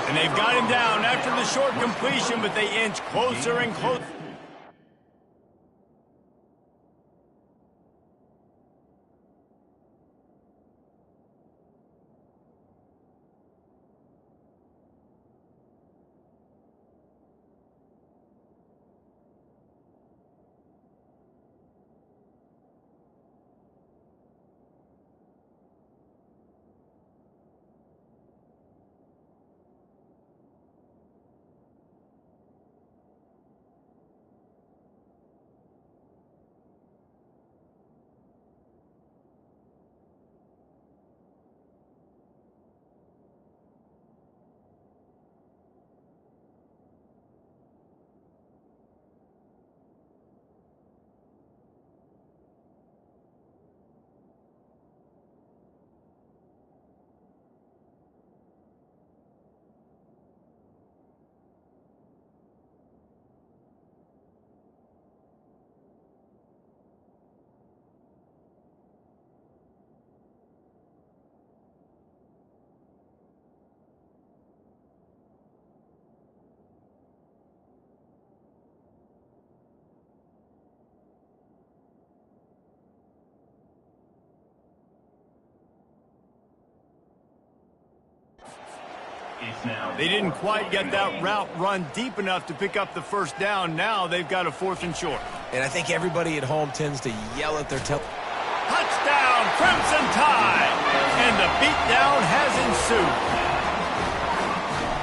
And they've got him down after the short completion, but they inch closer and closer. They didn't quite get that route run deep enough to pick up the first down. Now they've got a 4th and short. And I think everybody at home tends to yell at their Touchdown, Crimson Tide! And the beatdown has ensued.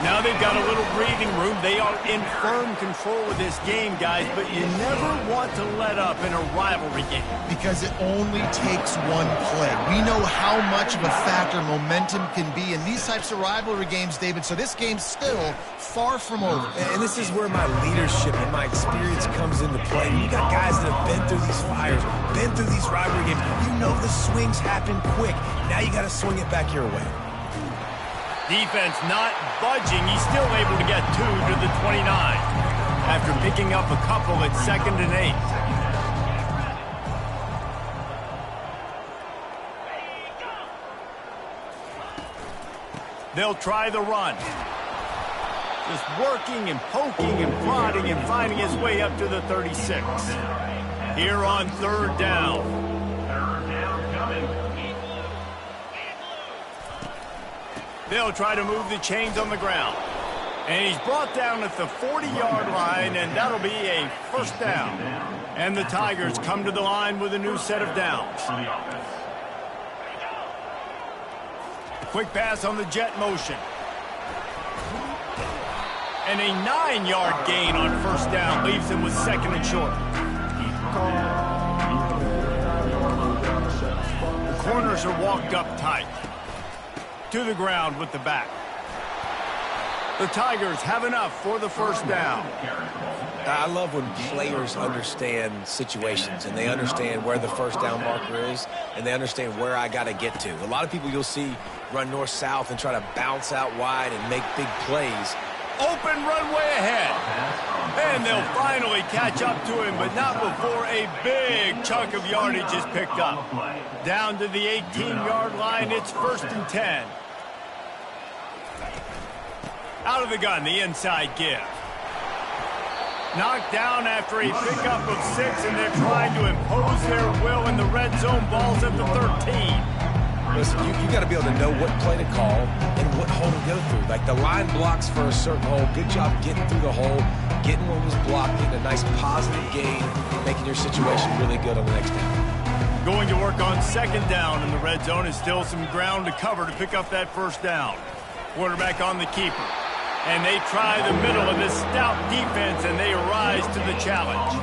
Now they've got a little breathing room. They are in firm control of this game, guys, but you never want to let up in a rivalry game. Because it only takes one play. We know how much of a factor momentum can be in these types of rivalry games, David, so this game's still far from over. And this is where my leadership and my experience comes into play. You got guys that have been through these fires, been through these rivalry games. You know the swings happen quick. Now you got to swing it back your way. Defense not budging. He's still able to get 2 to the 29 after picking up a couple at 2nd and 8. They'll try the run. Just working and poking and prodding and finding his way up to the 36. Here on 3rd down. They'll try to move the chains on the ground. And he's brought down at the 40-yard line, and that'll be a 1st down. And the Tigers come to the line with a new set of downs. Quick pass on the jet motion. And a 9-yard gain on 1st down leaves him with 2nd and short. The corners are walked up tight. To the ground with the back. The Tigers have enough for the 1st down. I love when players understand situations and they understand where the 1st down marker is and they understand where I got to get to. A lot of people you'll see run north-south and try to bounce out wide and make big plays. Open runway ahead. And they'll finally catch up to him, but not before a big chunk of yardage is picked up. Down to the 18-yard line, it's 1st and 10. Out of the gun, the inside give. Knocked down after a pickup of 6, and they're trying to impose their will in the red zone. Balls at the 13. Listen, you got to be able to know what play to call and what hole to go through. Like the line blocks for a certain hole. Good job getting through the hole, getting what was blocked, getting a nice positive gain, making your situation really good on the next down. Going to work on 2nd down in the red zone. Is still some ground to cover to pick up that 1st down. Quarterback on the keeper. And they try the middle of this stout defense, and they rise to the challenge.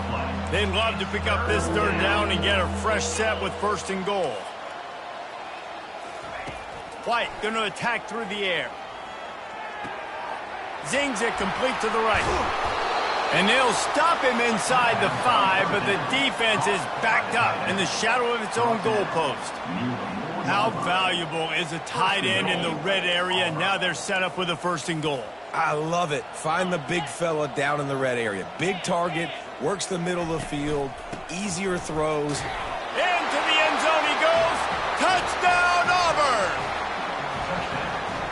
They'd love to pick up this 3rd down and get a fresh set with 1st and goal. White going to attack through the air. Zings it complete to the right. And they'll stop him inside the 5, but the defense is backed up in the shadow of its own goalpost. How valuable is a tight end in the red area? Now they're set up with a 1st and goal. I love it. Find the big fella down in the red area. Big target, works the middle of the field, easier throws. Into the end zone he goes. Touchdown, Auburn!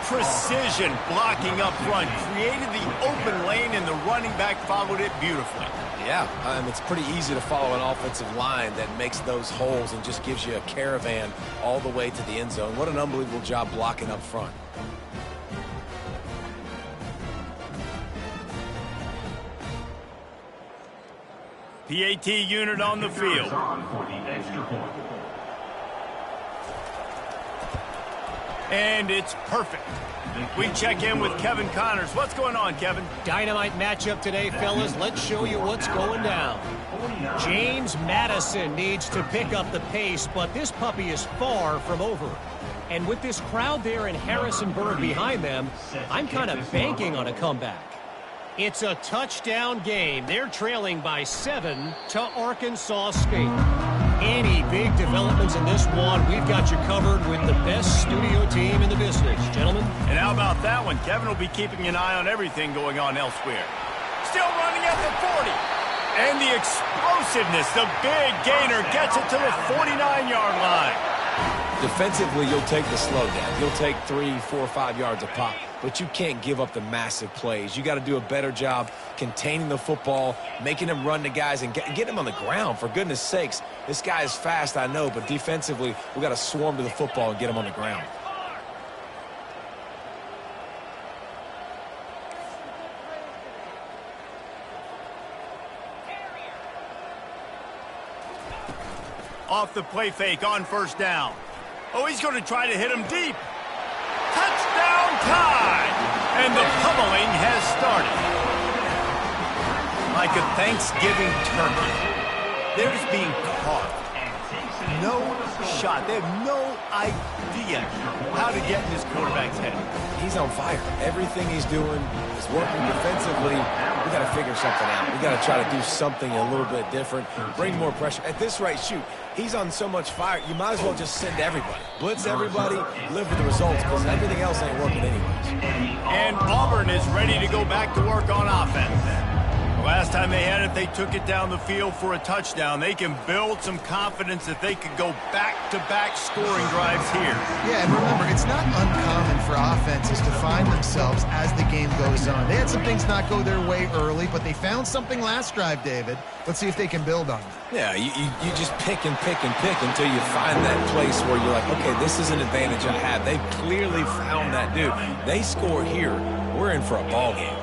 Precision blocking up front. Created the open lane, and the running back followed it beautifully. Yeah, it's pretty easy to follow an offensive line that makes those holes and just gives you a caravan all the way to the end zone. What an unbelievable job blocking up front. PAT unit on the field. And it's perfect. We check in with Kevin Connors. What's going on, Kevin? Dynamite matchup today, fellas. Let's show you what's going down. James Madison needs to pick up the pace, but this puppy is far from over. And with this crowd there in Harrisonburg behind them, I'm kind of banking on a comeback. It's a touchdown game. They're trailing by 7 to Arkansas State. Any big developments in this one, we've got you covered with the best studio team in the business, gentlemen. And how about that one? Kevin will be keeping an eye on everything going on elsewhere. Still running at the 40. And the explosiveness, the big gainer gets it to the 49-yard line. Defensively, you'll take the slowdown. You'll take 3, 4, 5 yards a pop, but you can't give up the massive plays. You got to do a better job containing the football, making them run to guys, and get them on the ground. For goodness sakes, this guy is fast, I know, but defensively, we got to swarm to the football and get him on the ground. Off the play fake on 1st down. Oh, he's going to try to hit him deep. Touchdown time! And the pummeling has started. Like a Thanksgiving turkey. They're just being carved. No shot. They have no idea how to get in this quarterback's head. He's on fire. Everything he's doing is working defensively. We got to figure something out. We got to try to do something a little bit different, bring more pressure. At this rate, shoot, he's on so much fire, you might as well just send everybody. Blitz everybody, live with the results, because everything else ain't working anyways. And Auburn is ready to go back to work on offense. Last time they had it, they took it down the field for a touchdown. They can build some confidence that they could go back-to-back scoring drives here. Yeah, and remember, it's not uncommon for offenses to find themselves as the game goes on. They had some things not go their way early, but they found something last drive, David. Let's see if they can build on it. Yeah, you just pick and pick and pick until you find that place where you're like, okay, this is an advantage I have. They've clearly found that dude. They score here, we're in for a ball game.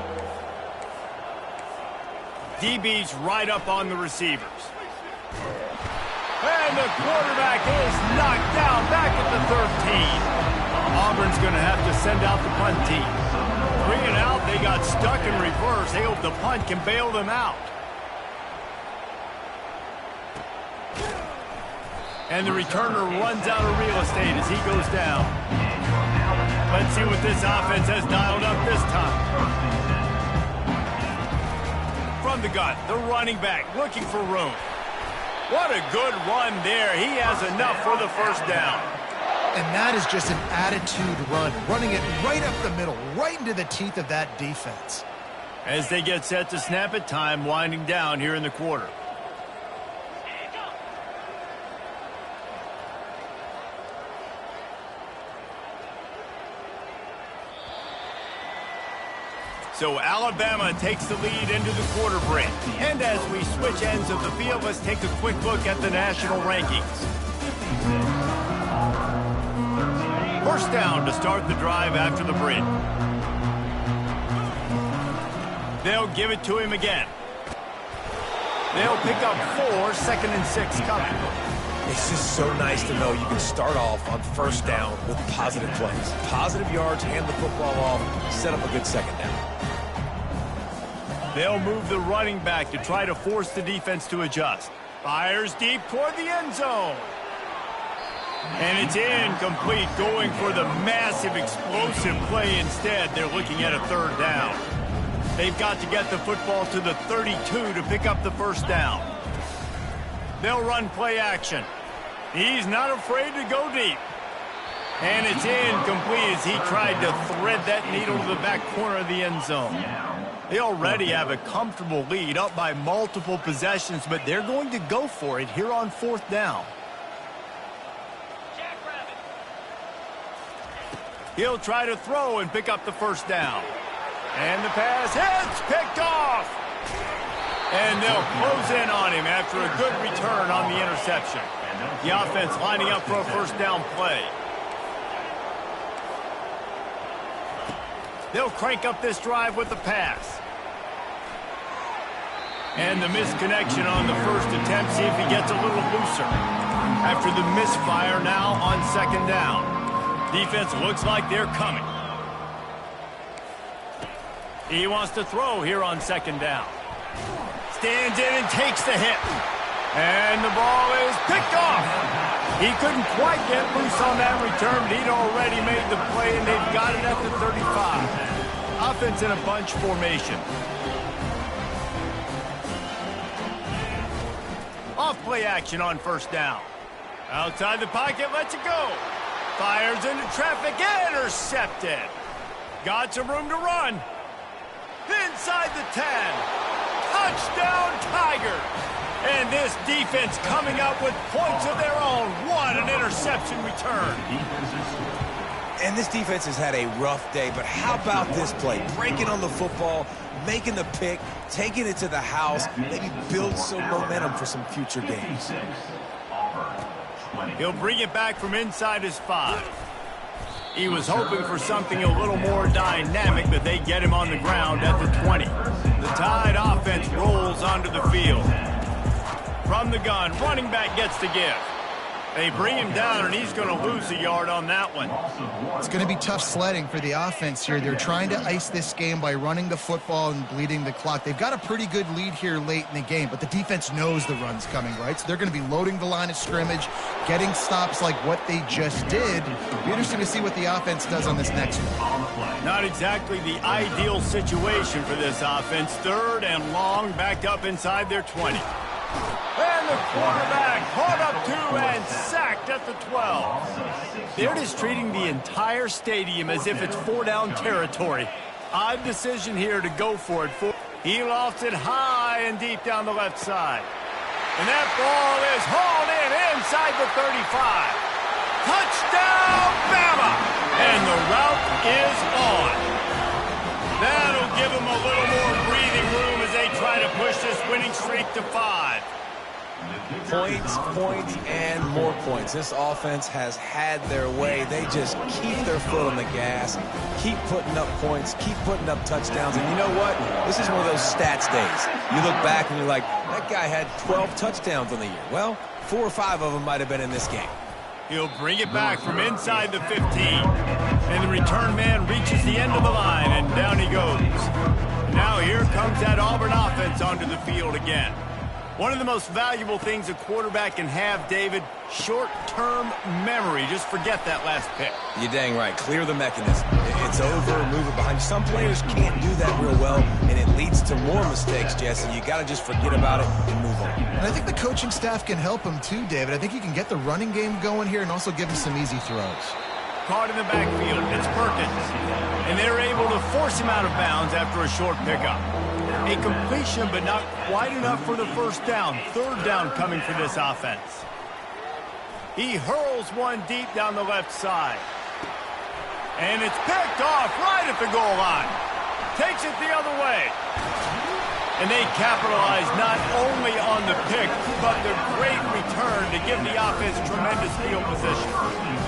DB's right up on the receivers. And the quarterback is knocked down back at the 13. Auburn's going to have to send out the punt team. 3 and out, they got stuck in reverse. They hope the punt can bail them out. And the returner runs out of real estate as he goes down. Let's see what this offense has dialed up this time. From the gun, the running back looking for room. What a good run there. He has enough for the first down. And that is just an attitude run, running it right up the middle, right into the teeth of that defense. As they get set to snap it, time winding down here in the quarter. So Alabama takes the lead into the quarter break. And as we switch ends of the field, let's take a quick look at the national rankings. First down to start the drive after the break. They'll give it to him again. They'll pick up 4, 2nd and 6 coming. It's just so nice to know you can start off on first down with positive plays. Positive yards, hand the football off, set up a good second down. They'll move the running back to try to force the defense to adjust. Fires deep toward the end zone. And it's incomplete, going for the massive explosive play instead. They're looking at a 3rd down. They've got to get the football to the 32 to pick up the first down. They'll run play action. He's not afraid to go deep. And it's incomplete as he tried to thread that needle to the back corner of the end zone. They already have a comfortable lead, up by multiple possessions, but they're going to go for it here on 4th down. He'll try to throw and pick up the first down. And the pass hits, picked off. And they'll close in on him after a good return on the interception. The offense lining up for a first down play. They'll crank up this drive with the pass. And the misconnection on the first attempt. See if he gets a little looser. After the misfire now on 2nd down. Defense looks like they're coming. He wants to throw here on 2nd down. Stands in and takes the hit. And the ball is picked off. He couldn't quite get loose on that return, but he'd already made the play, and they've got it at the 35. Offense in a bunch formation. Off play action on 1st down. Outside the pocket, lets it go. Fires into traffic, intercepted. Got some room to run. Inside the 10. Touchdown, Tigers. And this defense coming up with points of their own. What an interception return. And this defense has had a rough day, but how about this play? Breaking on the football, making the pick, taking it to the house, maybe build some momentum for some future games. He'll bring it back from inside his 5. He was hoping for something a little more dynamic, but they get him on the ground at the 20. The Tide offense rolls onto the field. From the gun, running back gets the give. They bring him down, and he's going to lose a yard on that one. It's going to be tough sledding for the offense here. They're trying to ice this game by running the football and bleeding the clock. They've got a pretty good lead here late in the game, but the defense knows the run's coming, right? So they're going to be loading the line of scrimmage, getting stops like what they just did. It'll be interesting to see what the offense does on this next one. Not exactly the ideal situation for this offense. 3rd and long, backed up inside their 20. And the quarterback caught up 2 and sacked at the 12. They're just treating the entire stadium as if it's 4-down territory. Odd decision here to go for it. He lost it high and deep down the left side. And that ball is hauled in inside the 35. Touchdown, Bama! And the route is on. That'll give them a little more breathing room as they try to push this winning streak to 5. Points, and more points. This offense has had their way. They just keep their foot on the gas, keep putting up points, keep putting up touchdowns. And you know what? This is one of those stats days. You look back and you're like, that guy had 12 touchdowns on the year. Well, 4 or 5 of them might have been in this game. He'll bring it back from inside the 15. And the return man reaches the end of the line, and down he goes. Now here comes that Auburn offense onto the field again. One of the most valuable things a quarterback can have, David, short-term memory. Just forget that last pick. You're dang right. Clear the mechanism. It's over, move it behind you. Some players can't do that real well, and it leads to more mistakes, Jesse. You got to just forget about it and move on. And I think the coaching staff can help him too, David. I think he can get the running game going here and also give him some easy throws. Caught in the backfield. It's Perkins. And they're able to force him out of bounds after a short pickup. A completion, but not quite enough for the first down. 3rd down coming for this offense. He hurls one deep down the left side. And it's picked off right at the goal line. Takes it the other way. And they capitalize not only on the pick, but the great return to give the offense tremendous field position.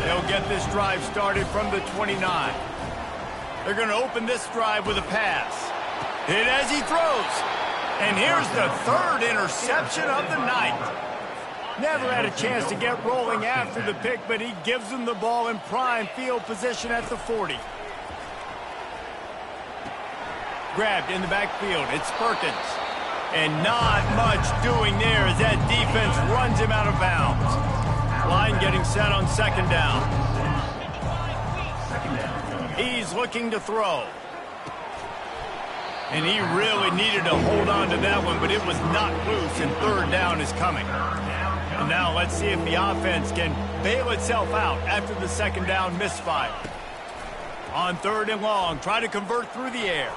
They'll get this drive started from the 29. They're going to open this drive with a pass. Hit as he throws. And here's the 3rd interception of the night. Never had a chance to get rolling after the pick, but he gives them the ball in prime field position at the 40. Grabbed in the backfield. It's Perkins. And not much doing there as that defense runs him out of bounds. Line getting set on 2nd down. He's looking to throw. And he really needed to hold on to that one, but it was not loose, and 3rd down is coming. And now let's see if the offense can bail itself out after the 2nd down misfire. On 3rd and long, try to convert through the air.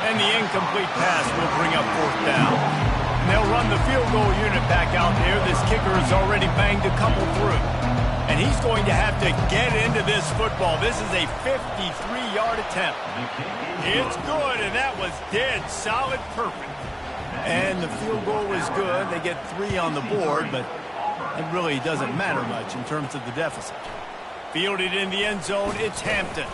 And the incomplete pass will bring up 4th down. And they'll run the field goal unit back out there. This kicker has already banged a couple through. And he's going to have to get into this football. This is a 53-yard attempt. It's good, and that was dead solid perfect. And the field goal was good. They get 3 on the board, but it really doesn't matter much in terms of the deficit. Fielded in the end zone, it's Hampton.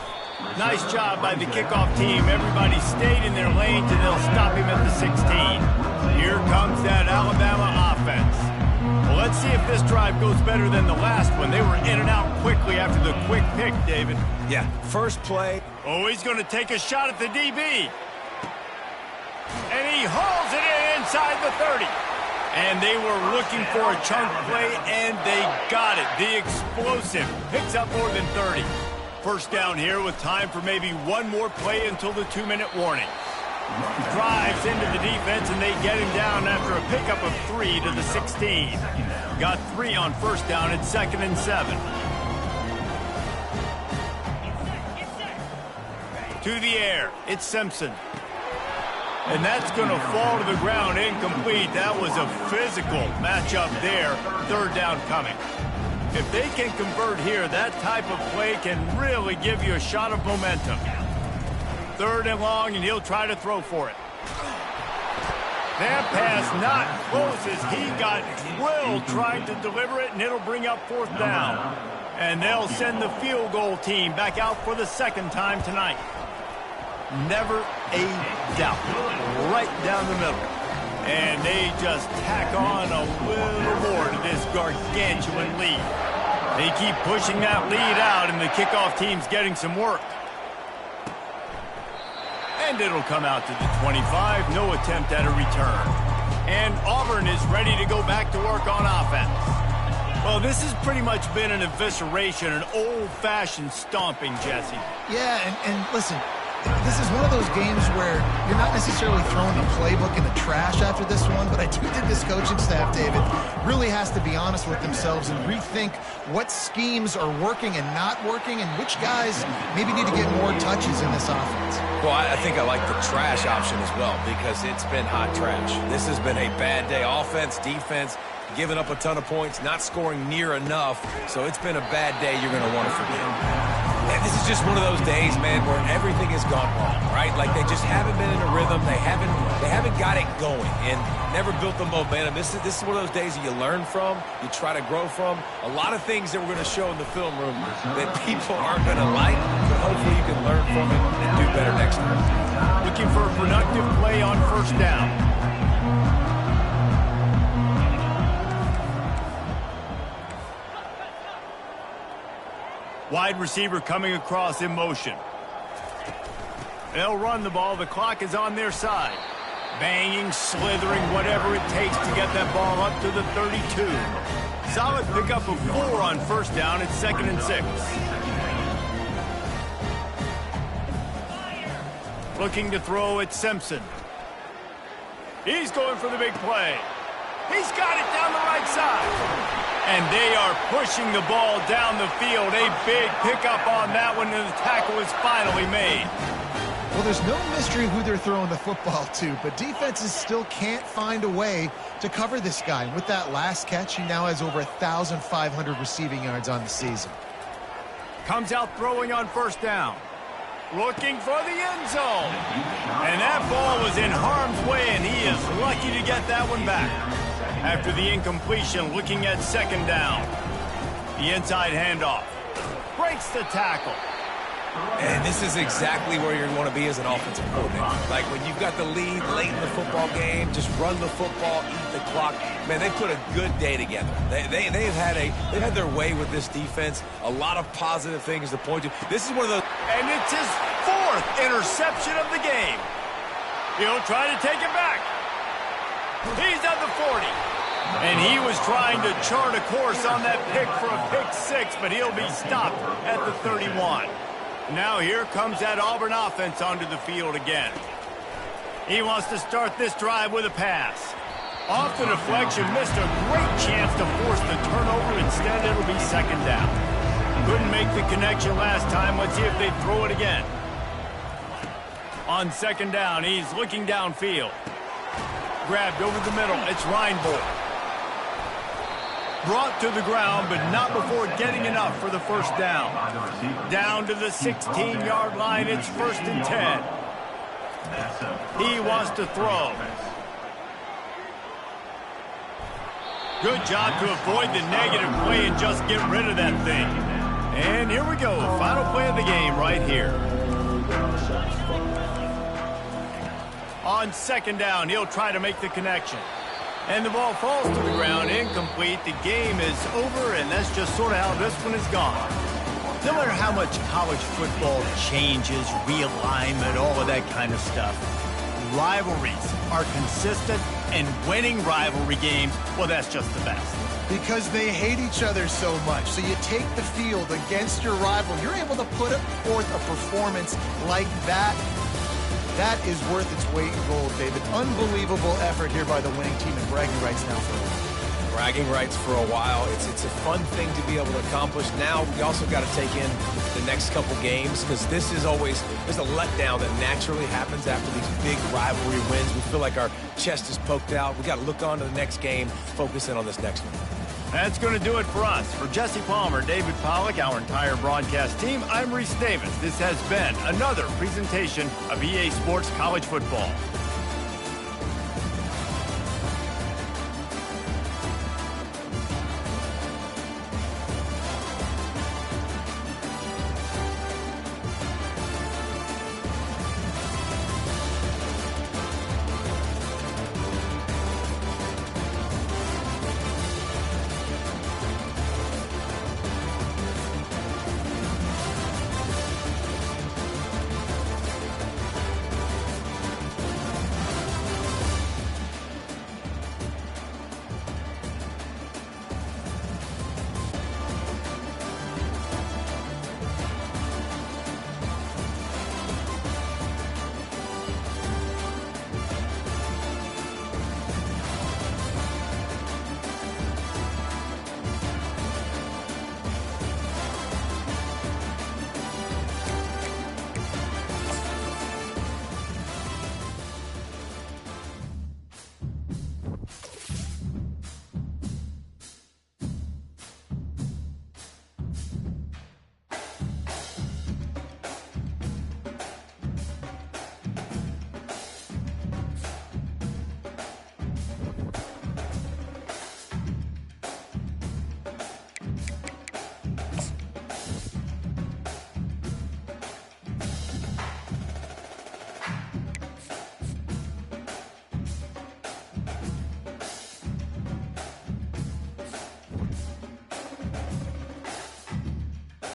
Nice job by the kickoff team. Everybody stayed in their lanes, and they'll stop him at the 16. Here comes that Alabama offense. Well, let's see if this drive goes better than the last one. They were in and out quickly after the quick pick, David. Yeah, first play. Oh, he's going to take a shot at the DB. And he hauls it in inside the 30. And they were looking for a chunk play, and they got it. The explosive picks up more than 30. First down here with time for maybe one more play until the 2-minute warning. Drives into the defense, and they get him down after a pickup of 3 to the 16. Got 3 on first down at 2nd and 7. To the air, it's Simpson. And that's going to fall to the ground incomplete. That was a physical matchup there. 3rd down coming. If they can convert here, that type of play can really give you a shot of momentum. 3rd and long, and he'll try to throw for it. That pass not close as he got drilled trying to deliver it, and it'll bring up 4th down. And they'll send the field goal team back out for the 2nd time tonight. Never a doubt. Right down the middle. And they just tack on a little more to this gargantuan lead. They keep pushing that lead out, and the kickoff team's getting some work. And it'll come out to the 25. No attempt at a return. And Auburn is ready to go back to work on offense. Well, this has pretty much been an evisceration, an old-fashioned stomping, Jesse. Yeah, and listen, this is one of those games where you're not necessarily throwing the playbook in the trash after this one, but I do think this coaching staff, David, really has to be honest with themselves and rethink what schemes are working and not working and which guys maybe need to get more touches in this offense. Well, I think I like the trash option as well because it's been hot trash. This has been a bad day. Offense, defense, giving up a ton of points, not scoring near enough. So it's been a bad day you're going to want to forget. And this is just one of those days, man, where everything has gone wrong, right? Like they just haven't been in a rhythm. They haven't got it going and never built the momentum. This is one of those days that you learn from, you try to grow from. A lot of things that we're going to show in the film room that people aren't going to like, but hopefully you can learn from it and do better next time. Looking for a productive play on first down. Wide receiver coming across in motion. They'll run the ball. The clock is on their side. Banging, slithering, whatever it takes to get that ball up to the 32. Solid pickup of 4 on first down. It's 2nd and 6. Looking to throw at Simpson. He's going for the big play. He's got it down the right side. And they are pushing the ball down the field. A big pickup on that one, and the tackle is finally made. Well, there's no mystery who they're throwing the football to, but defenses still can't find a way to cover this guy. With that last catch, he now has over 1,500 receiving yards on the season. Comes out throwing on first down. Looking for the end zone. And that ball was in harm's way, and he is lucky to get that one back. After the incompletion, looking at 2nd down. The inside handoff. Breaks the tackle. And this is exactly where you want to be as an offensive coordinator. Like when you've got the lead late in the football game, just run the football, eat the clock. Man, they put a good day together. They've had their way with this defense. A lot of positive things to point to. This is one of those. And it's his 4th interception of the game. He'll try to take it back. He's at the 40. And he was trying to chart a course on that pick for a pick 6, but he'll be stopped at the 31. Now here comes that Auburn offense onto the field again. He wants to start this drive with a pass. Off the deflection, missed a great chance to force the turnover. Instead, it'll be 2nd down. Couldn't make the connection last time. Let's see if they throw it again. On 2nd down, he's looking downfield. Grabbed over the middle. It's Reinbold. Brought to the ground, but not before getting enough for the first down. Down to the 16-yard line. It's 1st and 10. He wants to throw. Good job to avoid the negative play and just get rid of that thing. And here we go. Final play of the game right here. On 2nd down, he'll try to make the connection. And the ball falls to the ground, incomplete. The game is over, and that's just sort of how this one is gone. No matter how much college football changes, realignment, all of that kind of stuff, rivalries are consistent, and winning rivalry games, well, that's just the best. Because they hate each other so much. So you take the field against your rival. You're able to put forth a performance like that. That is worth its weight in gold, David. Unbelievable effort here by the winning team, and bragging rights now for a while. Bragging rights for a while. It's a fun thing to be able to accomplish. Now we also got to take in the next couple games because this is always, there's a letdown that naturally happens after these big rivalry wins. We feel like our chest is poked out. We got to look on to the next game, focus in on this next one. That's going to do it for us. For Jesse Palmer, David Pollack, our entire broadcast team, I'm Reese Davis. This has been another presentation of EA Sports College Football.